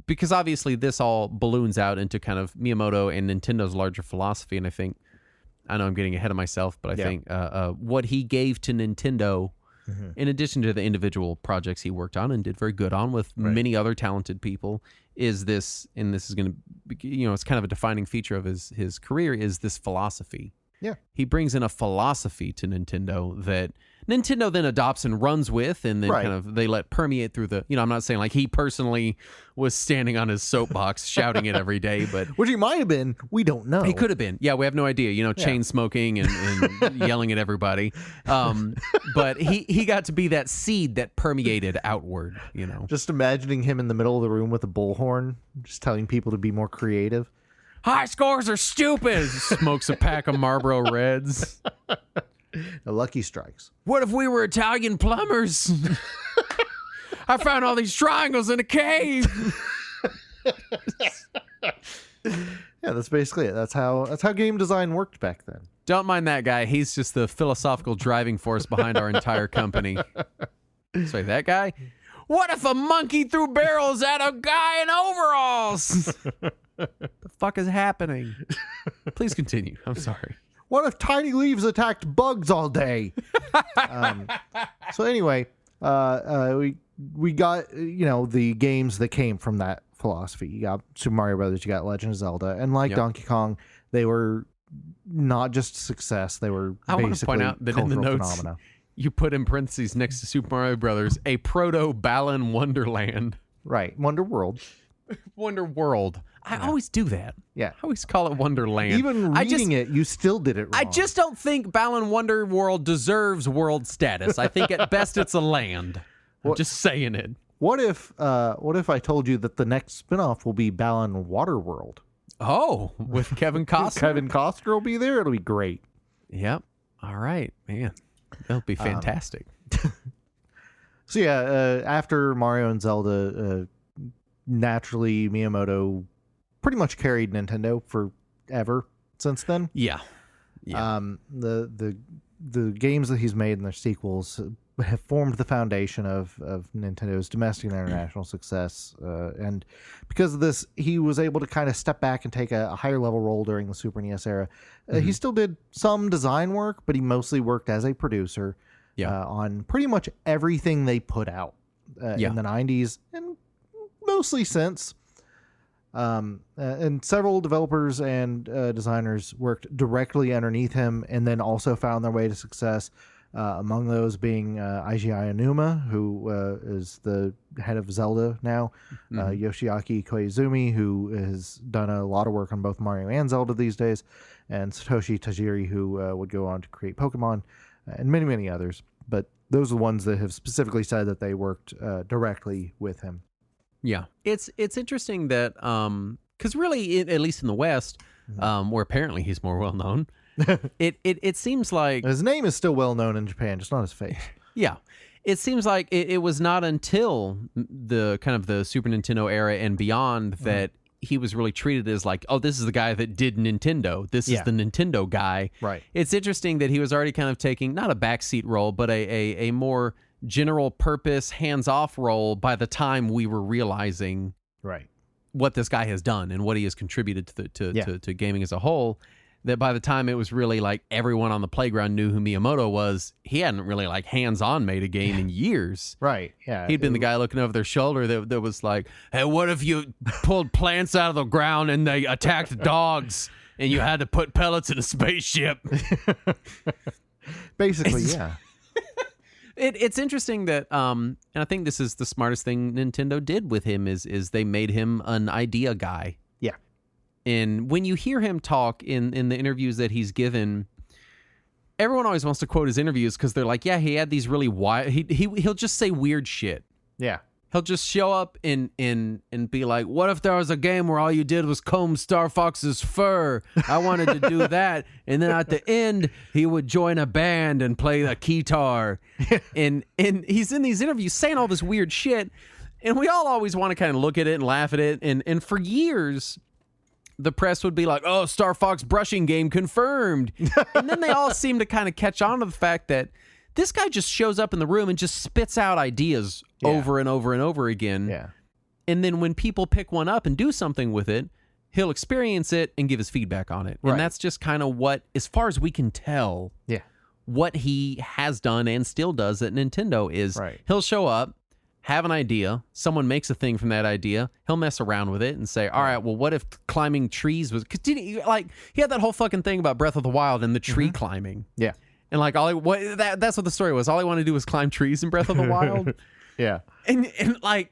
because obviously this all balloons out into kind of Miyamoto and Nintendo's larger philosophy, and I know I'm getting ahead of myself, but I think what he gave to Nintendo, in addition to the individual projects he worked on and did very good on with many other talented people, is this, and this is going to, it's kind of a defining feature of his career, is this philosophy. Yeah. He brings in a philosophy to Nintendo that Nintendo then adopts and runs with, and then kind of they let permeate through the, I'm not saying like he personally was standing on his soapbox shouting it every day, but which he might have been, we don't know. He could have been. Yeah, we have no idea, chain smoking and yelling at everybody. But he got to be that seed that permeated outward, Just imagining him in the middle of the room with a bullhorn, just telling people to be more creative. High scores are stupid. Smokes a pack of Marlboro Reds. The Lucky Strikes. What if we were Italian plumbers? I found all these triangles in a cave. Yeah, that's basically it. That's how game design worked back then. Don't mind that guy. He's just the philosophical driving force behind our entire company. Say that guy? What if a monkey threw barrels at a guy in overalls? The fuck is happening? Please continue. I'm sorry. What if tiny leaves attacked bugs all day? So anyway, we got the games that came from that philosophy. You got Super Mario Brothers, you got Legend of Zelda, and like Donkey Kong, they were not just a success. They were I want to point out that in the notes phenomena. You put in parentheses next to Super Mario Brothers a proto Balan Wonderland. Right, Wonder World. Wonder World. I always do that. Yeah. I always call it Wonderland. Even reading it, you still did it wrong. I just don't think Balan Wonder World deserves world status. I think at best it's a land. I'm just saying it. What if I told you that the next spinoff will be Balan Waterworld? Oh, with Kevin Costner? Kevin Costner will be there. It'll be great. Yep. All right, man. That'll be fantastic. So yeah, after Mario and Zelda, naturally Miyamoto pretty much carried Nintendo forever since then. Yeah. The games that he's made and their sequels have formed the foundation of Nintendo's domestic and international success. And because of this, he was able to kind of step back and take a higher level role during the Super NES era. He still did some design work, but he mostly worked as a producer on pretty much everything they put out in the 90s and mostly since. And several developers and designers worked directly underneath him and then also found their way to success. Among those being Eiji Aonuma, who is the head of Zelda now, Yoshiaki Koizumi, who has done a lot of work on both Mario and Zelda these days, and Satoshi Tajiri, who would go on to create Pokemon, and many, many others. But those are the ones that have specifically said that they worked directly with him. Yeah. It's interesting that, because really, at least in the West, where apparently he's more well-known, it seems like his name is still well known in Japan, just not his face. Yeah, it seems like it was not until the kind of the Super Nintendo era and beyond that he was really treated as like, oh, this is the guy that did Nintendo. This is the Nintendo guy. Right. It's interesting that he was already kind of taking not a backseat role, but a more general purpose, hands-off role by the time we were realizing what this guy has done and what he has contributed to gaming as a whole. That by the time it was really like everyone on the playground knew who Miyamoto was, he hadn't really like hands-on made a game in years. Right, yeah. He'd been the guy looking over their shoulder that was like, hey, what if you pulled plants out of the ground and they attacked dogs and you had to put pellets in a spaceship? Basically, yeah. It's interesting that, and I think this is the smartest thing Nintendo did with him is they made him an idea guy. Yeah. And when you hear him talk in the interviews that he's given, everyone always wants to quote his interviews because they're like, yeah, he had these really wild. He'll just say weird shit. Yeah. He'll just show up and be like, what if there was a game where all you did was comb Star Fox's fur? I wanted to do that. And then at the end, he would join a band and play the guitar. and he's in these interviews saying all this weird shit. And we all always want to kind of look at it and laugh at it. And for years, the press would be like, oh, Star Fox brushing game confirmed. And then they all seem to kind of catch on to the fact that this guy just shows up in the room and just spits out ideas over and over and over again. Yeah. And then when people pick one up and do something with it, he'll experience it and give his feedback on it. Right. And that's just kind of what, as far as we can tell, what he has done and still does at Nintendo is he'll show up, have an idea, someone makes a thing from that idea, he'll mess around with it and say, all right, well, what if climbing trees was... Cause he had that whole fucking thing about Breath of the Wild and the tree climbing. Yeah. And like that's what the story was. All I wanted to do was climb trees in Breath of the Wild. Yeah. And like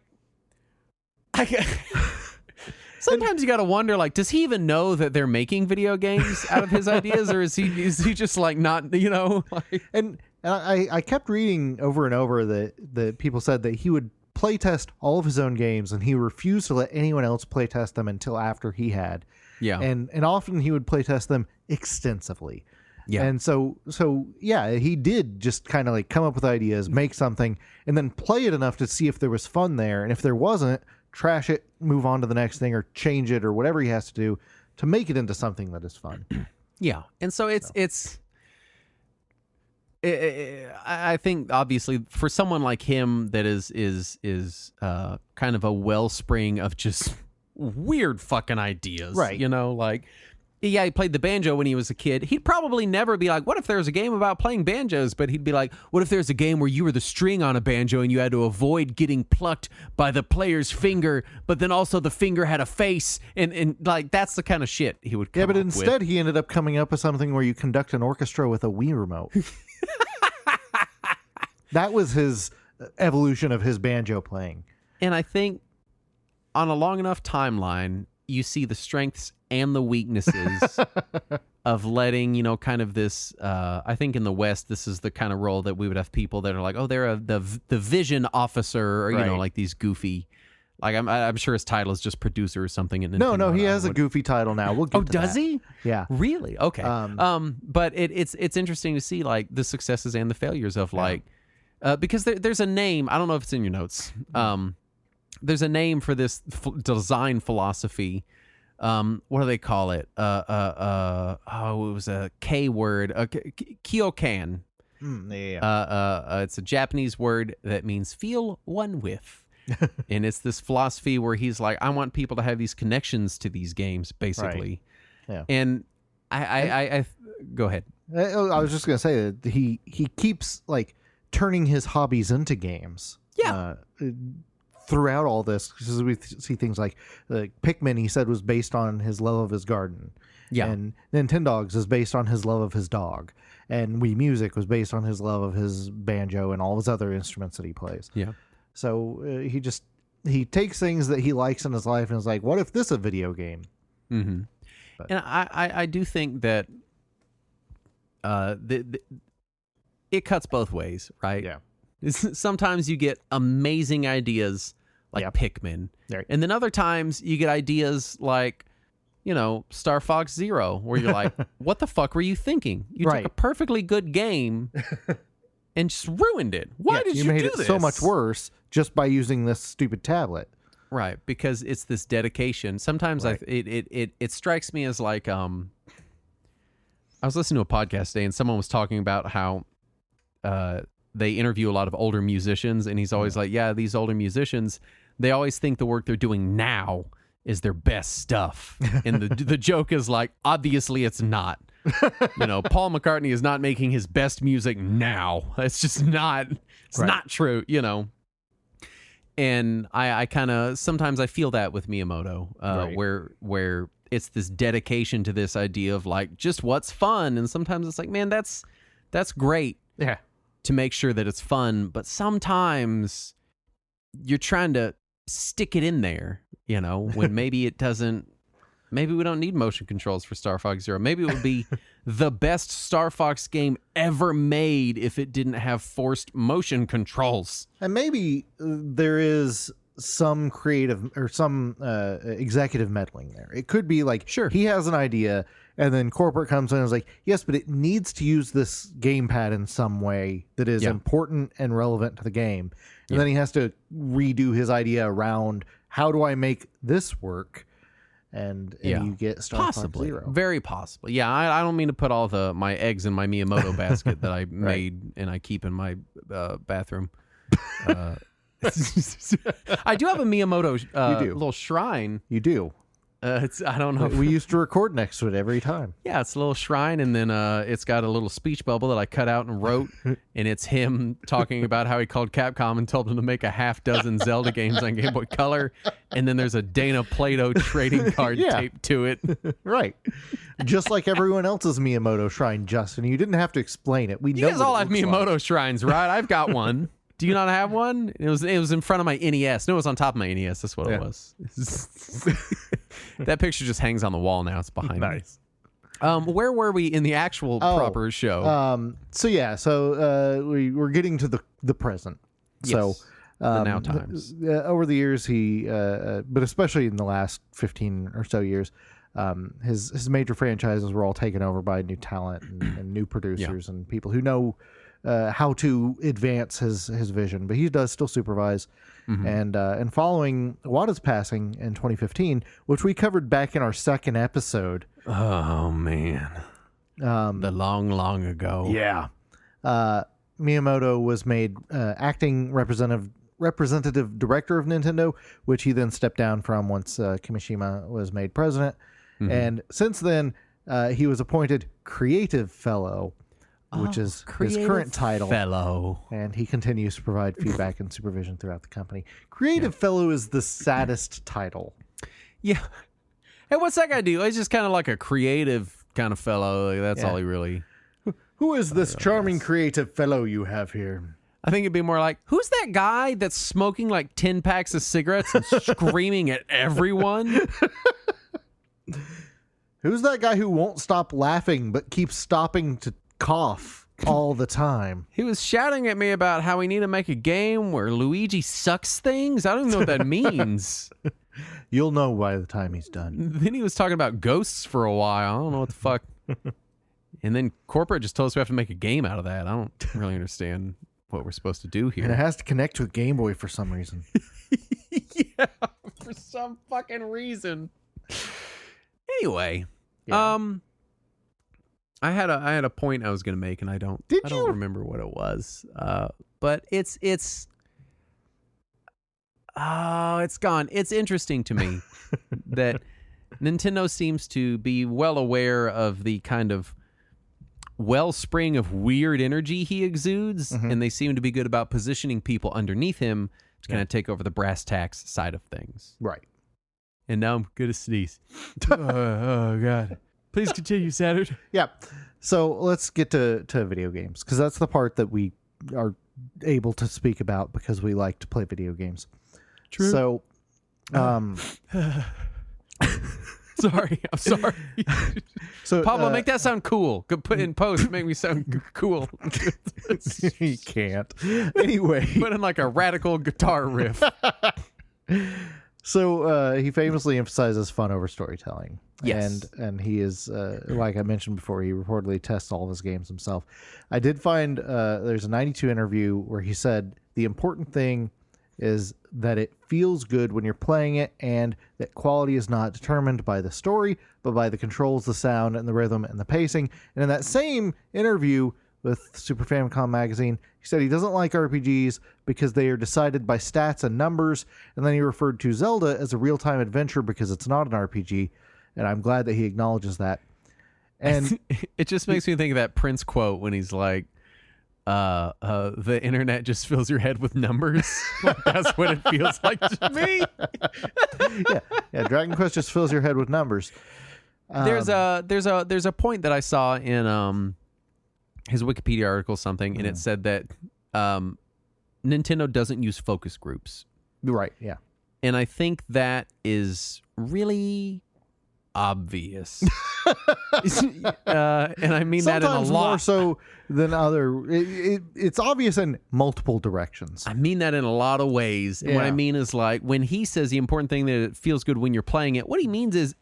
sometimes you got to wonder, like, does he even know that they're making video games out of his ideas, or is he just like not, like... And I kept reading over and over that people said that he would playtest all of his own games and he refused to let anyone else playtest them until after he had. Yeah. And often he would playtest them extensively. Yeah. And so yeah, he did just kind of like come up with ideas, make something, and then play it enough to see if there was fun there. And if there wasn't, trash it, move on to the next thing, or change it, or whatever he has to do to make it into something that is fun. Yeah. And so I think obviously for someone like him that is kind of a wellspring of just weird fucking ideas, right? Like, yeah, he played the banjo when he was a kid. He'd probably never be like, what if there's a game about playing banjos? But he'd be like, what if there's a game where you were the string on a banjo and you had to avoid getting plucked by the player's finger, but then also the finger had a face, and like that's the kind of shit he would come up with. Yeah, but instead he ended up coming up with something where you conduct an orchestra with a Wii remote. That was his evolution of his banjo playing. And I think on a long enough timeline, you see the strengths and the weaknesses of letting, kind of this, I think in the West, this is the kind of role that we would have people that are like, oh, they're the vision officer, or, like these goofy, like I'm sure his title is just producer or something. In Nintendo. No, he has a goofy title now. We'll get to does that. he? Yeah. Really? Okay. But it's interesting to see like the successes and the failures of like, because there's a name, I don't know if it's in your notes. There's a name for this design philosophy. What do they call it? It was a K word, Kyokan. It's a Japanese word that means feel one with. And it's this philosophy where he's like, I want people to have these connections to these games, basically. Right. Yeah. And I go ahead. I was just gonna say that he keeps like turning his hobbies into games. Yeah. Throughout all this, because we see things like Pikmin, he said, was based on his love of his garden. Yeah. And Nintendogs is based on his love of his dog. And Wii Music was based on his love of his banjo and all his other instruments that he plays. Yeah. So he takes things that he likes in his life and is like, what if this is a video game? Mm-hmm. And I do think that it cuts both ways, right? Yeah. Sometimes you get amazing ideas like Pikmin. Right. And then other times you get ideas like, Star Fox Zero, where you're like, what the fuck were you thinking? You took a perfectly good game and just ruined it. Why did you do this? You made it so much worse just by using this stupid tablet. Right, because it's this dedication. Sometimes it strikes me as like, I was listening to a podcast today and someone was talking about how they interview a lot of older musicians, and he's always like, yeah, these older musicians, they always think the work they're doing now is their best stuff. And the joke is like, obviously it's not. Paul McCartney is not making his best music now. It's just not, it's not true, And I kind of, sometimes I feel that with Miyamoto, where it's this dedication to this idea of like, just what's fun. And sometimes it's like, man, that's great. Yeah. to make sure that it's fun, but sometimes you're trying to stick it in there, when maybe it doesn't. Maybe we don't need motion controls for Star Fox Zero. Maybe it would be the best Star Fox game ever made if it didn't have forced motion controls. And maybe there is some creative or some executive meddling there. It could be like, sure, he has an idea, and then corporate comes in and is like, yes, but it needs to use this gamepad in some way that is important and relevant to the game. And then he has to redo his idea around, how do I make this work? And you get Star Fox Zero. Very possible. Yeah, I don't mean to put all my eggs in my Miyamoto basket that I made and I keep in my bathroom. I do have a Miyamoto little shrine. You do. I don't know. We used to record next to it every time. Yeah, it's a little shrine, and then it's got a little speech bubble that I cut out and wrote, and it's him talking about how he called Capcom and told them to make a half dozen Zelda games on Game Boy Color, and then there's a Dana Plato trading card taped to it. Right. Just like everyone else's Miyamoto shrine, Justin. You didn't have to explain it. You guys all have Miyamoto shrines, right? I've got one. Do you not have one? It was in front of my NES. No, it was on top of my NES. That's what it was. That picture just hangs on the wall now. It's behind me. Where were we in the actual proper show? So we were getting to the present. Yes, so the now times. Over the years, he, but especially in the last 15 or so years, his major franchises were all taken over by new talent and new producers and people who know how to advance his vision, but he does still supervise. And following Wada's passing in 2015, which we covered back in our second episode. Oh man, the long ago. Yeah, Miyamoto was made acting representative director of Nintendo, which he then stepped down from once Kimishima was made president. And since then, he was appointed creative fellow, which is his current title. Fellow. And he continues to provide feedback and supervision throughout the company. Creative fellow is the saddest title. Yeah. Hey, what's that guy do? He's just kind of like a creative kind of fellow. Like, that's all he really... Who is this charming creative fellow you have here? I think it'd be more like, who's that guy that's smoking like 10 packs of cigarettes and screaming at everyone? Who's that guy who won't stop laughing but keeps stopping to cough all the time? He was shouting at me about how we need to make a game where Luigi sucks things. I don't even know what that means. You'll know by the time he's done. Then he was talking about ghosts for a while. I don't know what the fuck. And then corporate just told us we have to make a game out of that. I don't really understand what we're supposed to do here. And it has to connect to a Game Boy for some reason. Yeah, for some fucking reason. Anyway, I had a point I was going to make, and I don't remember what it was. But it's gone. It's interesting to me that Nintendo seems to be well aware of the kind of wellspring of weird energy he exudes, and they seem to be good about positioning people underneath him to kind of take over the brass tacks side of things. Right. And now I'm gonna sneeze. Oh God. Please continue, Saturn. Yeah. So let's get to video games, because that's the part that we are able to speak about because we like to play video games. True. So, sorry. I'm sorry. So Pablo, make that sound cool. Go put in post. Make me sound cool. You can't. Anyway, put in like a radical guitar riff. So he famously emphasizes fun over storytelling. Yes. And he is, like I mentioned before, he reportedly tests all of his games himself. I did find there's a 92 interview where he said the important thing is that it feels good when you're playing it, and that quality is not determined by the story, but by the controls, the sound, and the rhythm, and the pacing. And in that same interview with Super Famicom Magazine, he said he doesn't like RPGs because they are decided by stats and numbers, and then he referred to Zelda as a real-time adventure because it's not an RPG, and I'm glad that he acknowledges that. And it just makes me think of that Prince quote when he's like, the internet just fills your head with numbers. Like, that's what it feels like to me. yeah, Dragon Quest just fills your head with numbers. There's a point that I saw in his Wikipedia article something, and it said that Nintendo doesn't use focus groups. Right, yeah. And I think that is really obvious. And I mean Sometimes that in a lot. more so than other. It's obvious in multiple directions. I mean that in a lot of ways. And what I mean is, like, when he says the important thing that it feels good when you're playing it, what he means is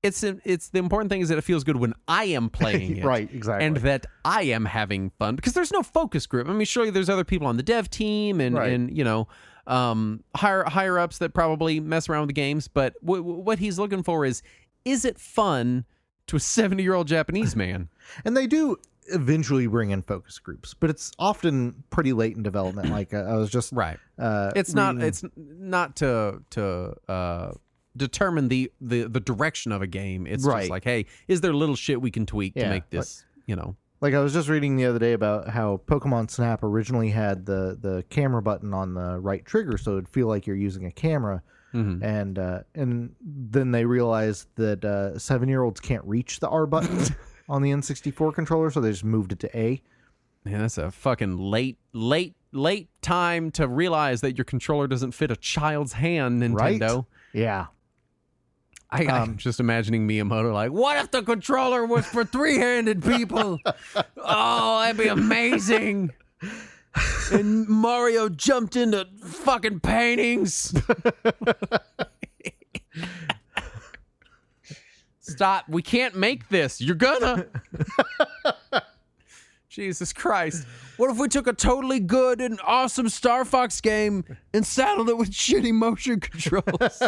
it's the important thing is that it feels good when I am playing it. Right, exactly. And that I am having fun, because there's no focus group. I mean, surely there's other people on the dev team and you know, higher ups that probably mess around with the games, but what he's looking for is it fun to a 70-year-old Japanese man? And they do eventually bring in focus groups, but it's often pretty late in development. Like I was just right. It's not to determine the direction of a game. It's just like, hey, is there little shit we can tweak to make this, you know? Like I was just reading the other day about how Pokemon Snap originally had the camera button on the right trigger, so it'd feel like you're using a camera. And then they realized that 7-year-olds can't reach the R button on the N64 controller, so they just moved it to A. Man, that's a fucking late time to realize that your controller doesn't fit a child's hand, Nintendo. Right? Yeah. I'm just imagining Miyamoto like, what if the controller was for three-handed people? Oh, that'd be amazing. And Mario jumped into fucking paintings. Stop. We can't make this. You're gonna. Jesus Christ. What if we took a totally good and awesome Star Fox game and saddled it with shitty motion controls?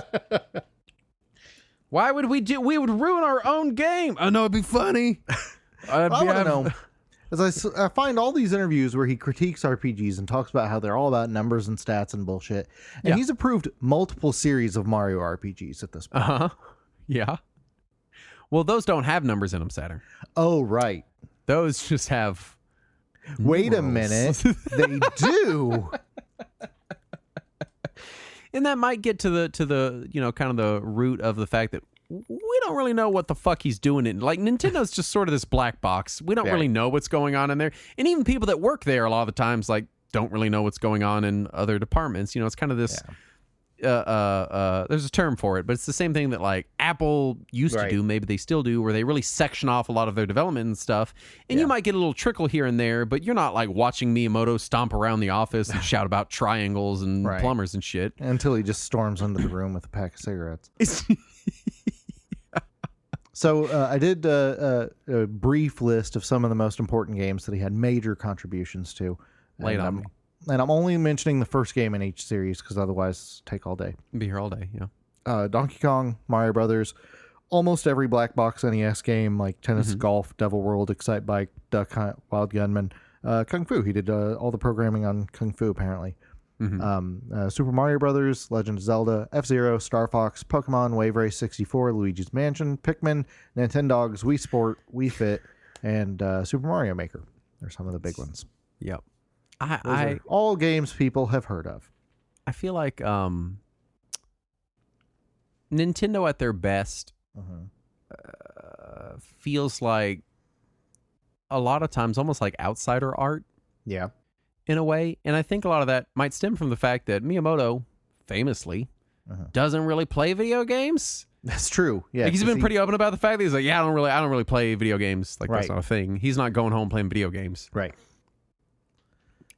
Why would we would ruin our own game. I know it'd be funny. I want to know. As I find all these interviews where he critiques RPGs and talks about how they're all about numbers and stats and bullshit. And he's approved multiple series of Mario RPGs at this point. Uh-huh. Yeah. Well, those don't have numbers in them, Saturn. Oh, right. Those just have Wait a minute. They do. And that might get to the you know, kind of the root of the fact that we don't really know what the fuck he's doing. Like, Nintendo's just sort of this black box. We don't really know what's going on in there. And even people that work there a lot of the times, like, don't really know what's going on in other departments. You know, it's kind of this... there's a term for it, but it's the same thing that, like, Apple used to do, maybe they still do, where they really section off a lot of their development and stuff. And you might get a little trickle here and there, but you're not, like, watching Miyamoto stomp around the office and shout about triangles and plumbers and shit. Until he just storms into the room with a pack of cigarettes. So I did a brief list of some of the most important games that he had major contributions to. Late on me. And I'm only mentioning the first game in each series because otherwise take all day. Be here all day, yeah. Donkey Kong, Mario Brothers, almost every black box NES game like Tennis, Golf, Devil World, Excite Bike, Duck Hunt, Wild Gunman, Kung Fu. He did all the programming on Kung Fu apparently. Super Mario Brothers, Legend of Zelda, F-Zero, Star Fox, Pokemon, Wave Race 64, Luigi's Mansion, Pikmin, Nintendogs, Wii Sport, Wii Fit, and Super Mario Maker. They're some of the big ones. Yep. Those are all games people have heard of. I feel like Nintendo at their best feels like a lot of times almost like outsider art. Yeah. In a way. And I think a lot of that might stem from the fact that Miyamoto, famously, doesn't really play video games. That's true. Yeah. Like, he's been pretty open about the fact that he's like, yeah, I don't really play video games. Like, that's not a thing. He's not going home playing video games. Right.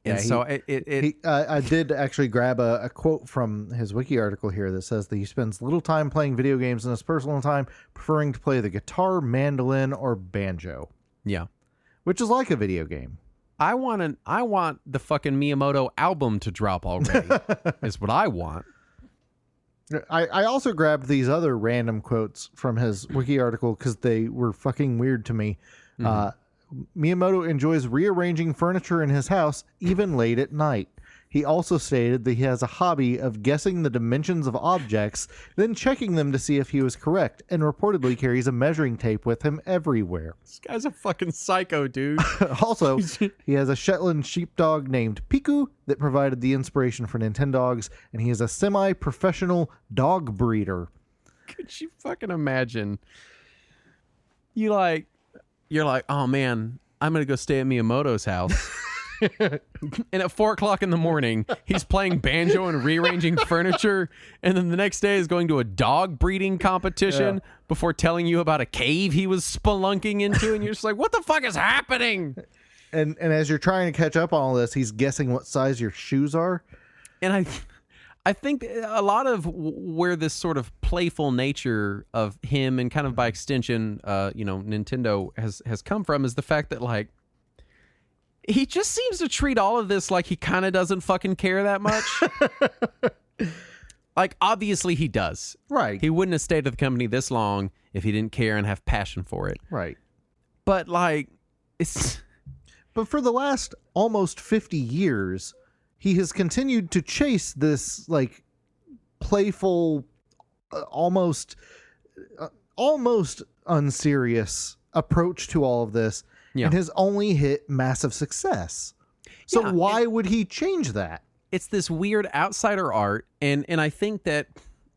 And so I did actually grab a quote from his wiki article here that says that he spends little time playing video games in his personal time, preferring to play the guitar, mandolin, or banjo. Yeah. Which is like a video game. I want the fucking Miyamoto album to drop already. Is what I want. I also grabbed these other random quotes from his wiki article because they were fucking weird to me. Miyamoto enjoys rearranging furniture in his house, even late at night. He also stated that he has a hobby of guessing the dimensions of objects, then checking them to see if he was correct, and reportedly carries a measuring tape with him everywhere. This guy's a fucking psycho, dude. Also, he has a Shetland sheepdog named Piku that provided the inspiration for Nintendogs, and he is a semi-professional dog breeder. Could you fucking imagine? You're like, oh man, I'm going to go stay at Miyamoto's house. And at 4 o'clock in the morning, he's playing banjo and rearranging furniture. And then the next day is going to a dog breeding competition before telling you about a cave he was spelunking into. And you're just like, what the fuck is happening? And as you're trying to catch up on all this, he's guessing what size your shoes are. And I think a lot of where this sort of playful nature of him and kind of by extension, Nintendo has come from is the fact that, like, he just seems to treat all of this like he kind of doesn't fucking care that much. Like, obviously he does. Right. He wouldn't have stayed at the company this long if he didn't care and have passion for it. Right. But, like, But for the last almost 50 years, he has continued to chase this, like, playful, almost unserious approach to all of this. Yeah. And has only hit massive success. So why would he change that? It's this weird outsider art, and I think that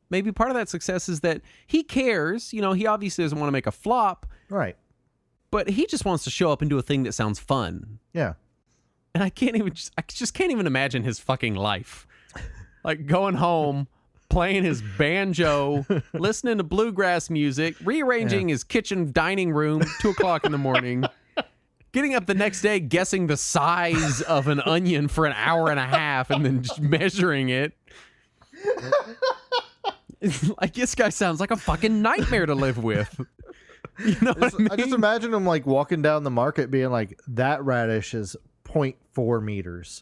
maybe part of that success is that he cares. He obviously doesn't want to make a flop, Right. but he just wants to show up and do a thing that sounds fun. Yeah. And I just can't even imagine his fucking life. Like going home, playing his banjo, listening to bluegrass music, rearranging his kitchen dining room, 2 o'clock in the morning. Getting up the next day, guessing the size of an onion for an hour and a half, and then just measuring it. Like, this guy sounds like a fucking nightmare to live with. You know what I mean? I just imagine him, like, walking down the market being like, that radish is 0.4 meters.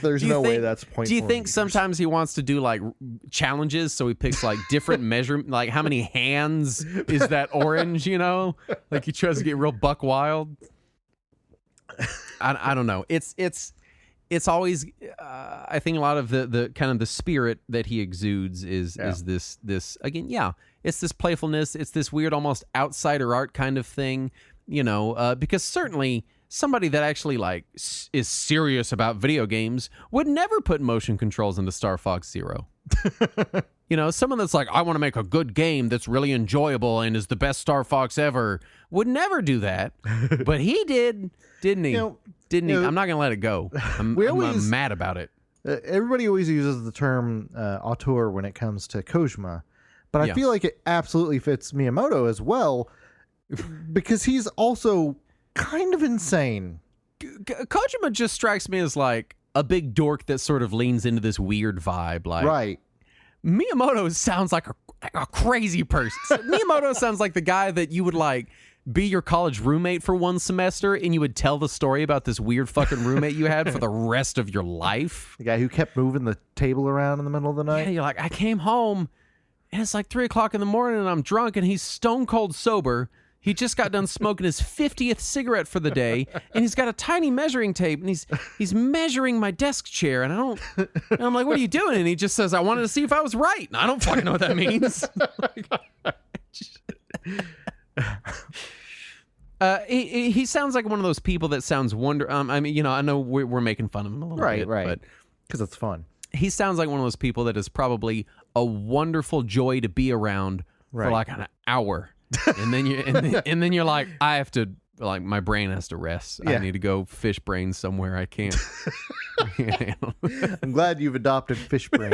There's no way that's 0.4 Do you think meters. sometimes he wants to do, like, challenges, so he picks, like, different measurement, like, how many hands is that orange, Like, he tries to get real buck wild. I don't know. It's always, I think a lot of the kind of the spirit that he exudes is this, again, it's this playfulness, it's this weird, almost outsider art kind of thing, because certainly somebody that actually, like, is serious about video games would never put motion controls into Star Fox Zero. Someone that's like, I want to make a good game that's really enjoyable and is the best Star Fox ever would never do that. But he did, didn't he? Didn't he? I'm not going to let it go. I'm mad about it. Everybody always uses the term auteur when it comes to Kojima, but I feel like it absolutely fits Miyamoto as well, because he's also kind of insane. Kojima just strikes me as like a big dork that sort of leans into this weird vibe. Like, right. Miyamoto sounds like a crazy person. Miyamoto sounds like the guy that you would, like, be your college roommate for one semester, and you would tell the story about this weird fucking roommate you had for the rest of your life. The guy who kept moving the table around in the middle of the night. Yeah, you're like, I came home and it's like 3 o'clock in the morning and I'm drunk and he's stone cold sober. He just got done smoking his 50th cigarette for the day, and he's got a tiny measuring tape, and he's measuring my desk chair, and I'm like, what are you doing? And he just says, I wanted to see if I was right. And I don't fucking know what that means. He sounds like one of those people that sounds I know we're making fun of him a little bit, but because it's fun. He sounds like one of those people that is probably a wonderful joy to be around for like an hour. And then you're like, I have to, like, my brain has to rest. I need to go fish brain somewhere. I can't. I'm glad you've adopted fish brain.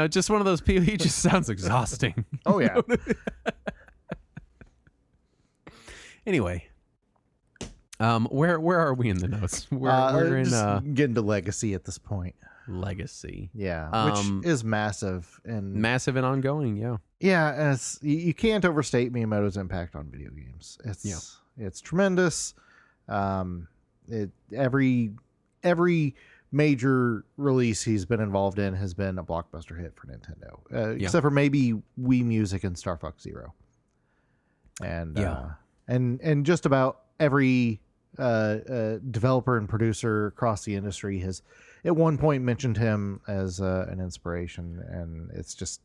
Just one of those people. He just sounds exhausting. Oh yeah. Anyway, where are we in the notes? We're in just getting to legacy at this point. Legacy, which is massive and ongoing. And you can't overstate Miyamoto's impact on video games. It's tremendous. Every major release he's been involved in has been a blockbuster hit for Nintendo, except for maybe Wii Music and Star Fox Zero, and just about every developer and producer across the industry has at one point mentioned him as an inspiration, and it's just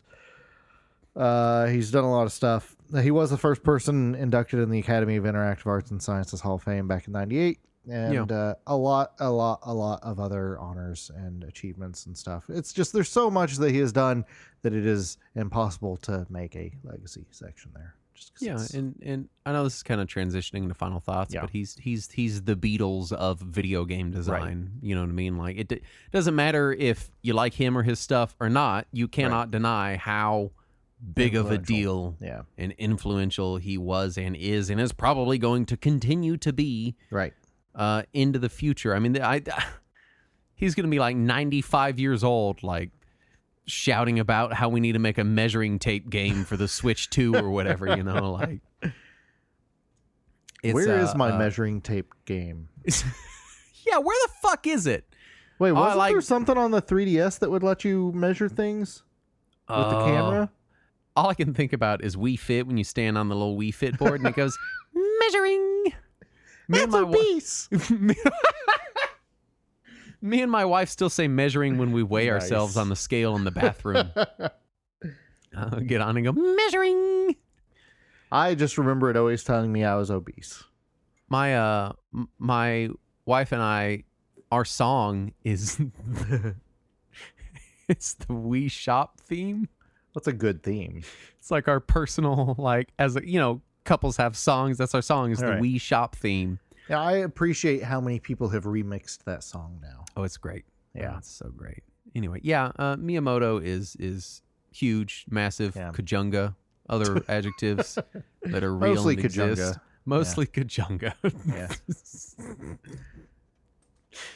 he's done a lot of stuff. He was the first person inducted in the Academy of Interactive Arts and Sciences Hall of Fame back in '98, and a lot of other honors and achievements and stuff. It's just there's so much that he has done that it is impossible to make a legacy section there. Just 'cause Yeah, it's- and I know this is kind of transitioning into final thoughts, Yeah. but he's the Beatles of video game design. You know what I mean? Like it doesn't matter if you like him or his stuff or not. You cannot deny how big of a deal and influential he was and is probably going to continue to be right. into the future. I mean, he's going to be like 95 years old, like shouting about how we need to make a measuring tape game for the Switch 2 or whatever, you know, like. Where is my measuring tape game? Yeah, where the fuck is it? Wait, wasn't there something on the 3DS that would let you measure things with the camera? All I can think about is Wii Fit when you stand on the little Wii Fit board and it goes, measuring. That's obese. Me and my wife still say measuring when we weigh ourselves on the scale in the bathroom. I'll get on and go, measuring. I just remember it always telling me I was obese. My wife and I, our song is it's the Wii Shop theme. That's a good theme. It's like our personal, like, as a, you know, couples have songs. That's our song, is the Wii Shop theme. Yeah, I appreciate how many people have remixed that song now. Oh, it's great. Yeah, it's so great. Anyway, Miyamoto is huge, massive, Kajunga, other adjectives that are real Mostly and exist. Kajunga. Mostly Kajunga. Yeah.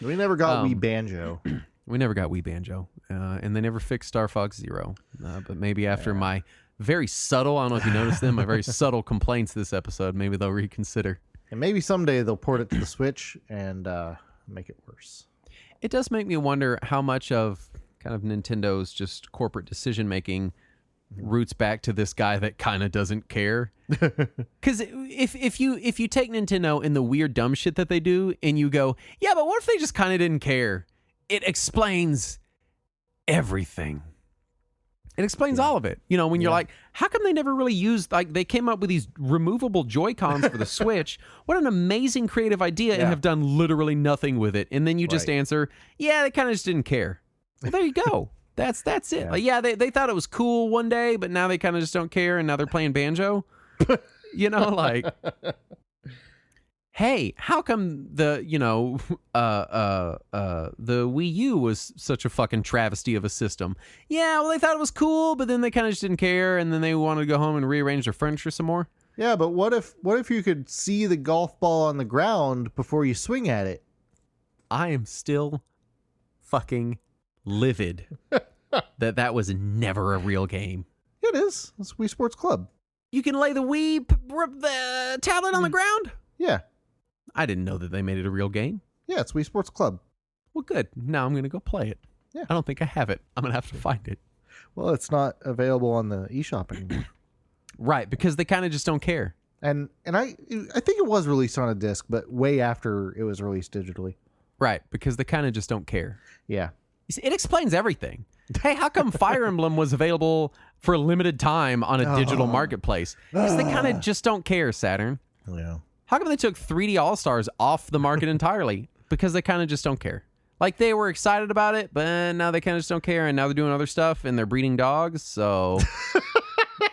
We never got Wii Banjo. We never got Wii Banjo. And they never fixed Star Fox Zero. But maybe after my very subtle, I don't know if you noticed them, my very subtle complaints this episode, maybe they'll reconsider. And maybe someday they'll port it to the Switch and make it worse. It does make me wonder how much of kind of Nintendo's just corporate decision making roots back to this guy that kind of doesn't care. Because if you take Nintendo and the weird dumb shit that they do and you go, yeah, but what if they just kind of didn't care? It explains everything. It explains all of it. You know, when you're like, how come they never really used, like, they came up with these removable Joy-Cons for the Switch. What an amazing creative idea, and have done literally nothing with it. And then you just answer, yeah, they kind of just didn't care. Well, there you go. That's it. Like, they thought it was cool one day, but now they kind of just don't care, and now they're playing banjo. You know, like, hey, how come the Wii U was such a fucking travesty of a system? Yeah, well, they thought it was cool, but then they kind of just didn't care, and then they wanted to go home and rearrange their furniture some more. Yeah, but what if you could see the golf ball on the ground before you swing at it? I am still fucking livid that was never a real game. It is. It's Wii Sports Club. You can lay the the tablet on the ground? Yeah. I didn't know that they made it a real game. Yeah, it's Wii Sports Club. Well, good. Now I'm going to go play it. Yeah. I don't think I have it. I'm going to have to find it. Well, it's not available on the eShop anymore. Right, because they kind of just don't care. And I think it was released on a disc, but way after it was released digitally. Right, because they kind of just don't care. Yeah. You see, it explains everything. Hey, how come Fire Emblem was available for a limited time on a digital marketplace? Because they kind of just don't care, Saturn. Yeah. How come they took 3D All-Stars off the market entirely? Because they kind of just don't care. Like, they were excited about it, but now they kind of just don't care, and now they're doing other stuff, and they're breeding dogs, so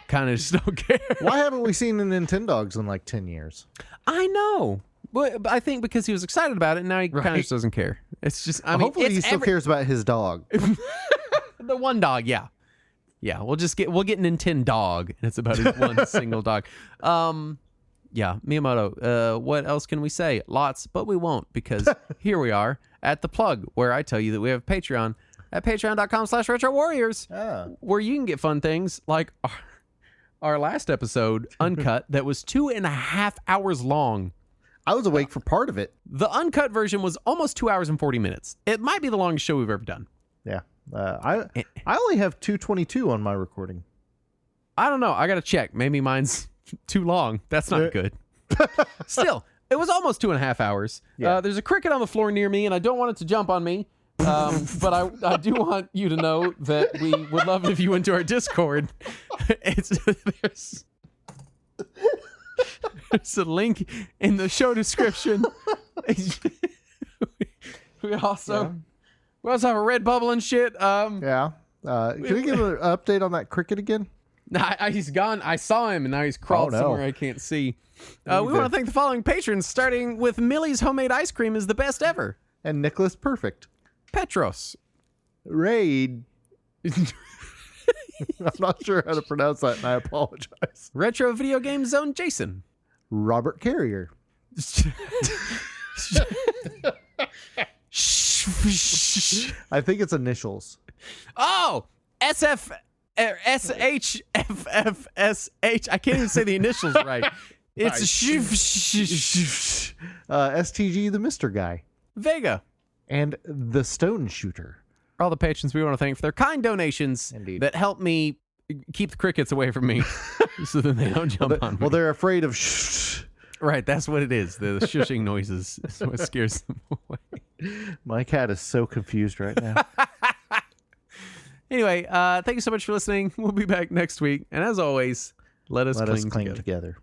kind of just don't care. Why haven't we seen the Nintendogs in like 10 years? I know. But I think because he was excited about it, now he kind of just doesn't care. It's just, I mean, hopefully he still cares about his dog. The one dog, yeah. Yeah, we'll get Nintendo dog, and it's about his one single dog. Yeah, Miyamoto, what else can we say? Lots, but we won't, because here we are at the plug, where I tell you that we have Patreon at patreon.com/retrowarriors, where you can get fun things like our last episode, Uncut, that was 2.5 hours long. I was awake for part of it. The uncut version was almost 2 hours and 40 minutes. It might be the longest show we've ever done. Yeah. I only have 222 on my recording. I don't know. I got to check. Maybe mine's too long. That's not good. Still, it was almost 2.5 hours. Yeah. There's a cricket on the floor near me, and I don't want it to jump on me. But I do want you to know that we would love it if you went to our Discord. There's a link in the show description. we also have a red bubble and shit. Yeah. Can we give an update on that cricket again? He's gone. I saw him, and now he's crawled somewhere I can't see. We want to thank the following patrons, starting with Millie's Homemade Ice Cream is the best ever. And Nicholas Perfect. Petros. Raid. I'm not sure how to pronounce that, and I apologize. Retro Video Game Zone Jason. Robert Carrier. I think it's initials. Oh, SHFFSH. I can't even say the initials right. It's STG the Mr. Guy. Vega. And the Stone Shooter. All the patrons we want to thank for their kind donations that help me keep the crickets away from me so that they don't jump on me. Well, they're afraid of Right, that's what it is. The shushing noises is what scares them away. My cat is so confused right now. Anyway, thank you so much for listening. We'll be back next week. And as always, let us cling together.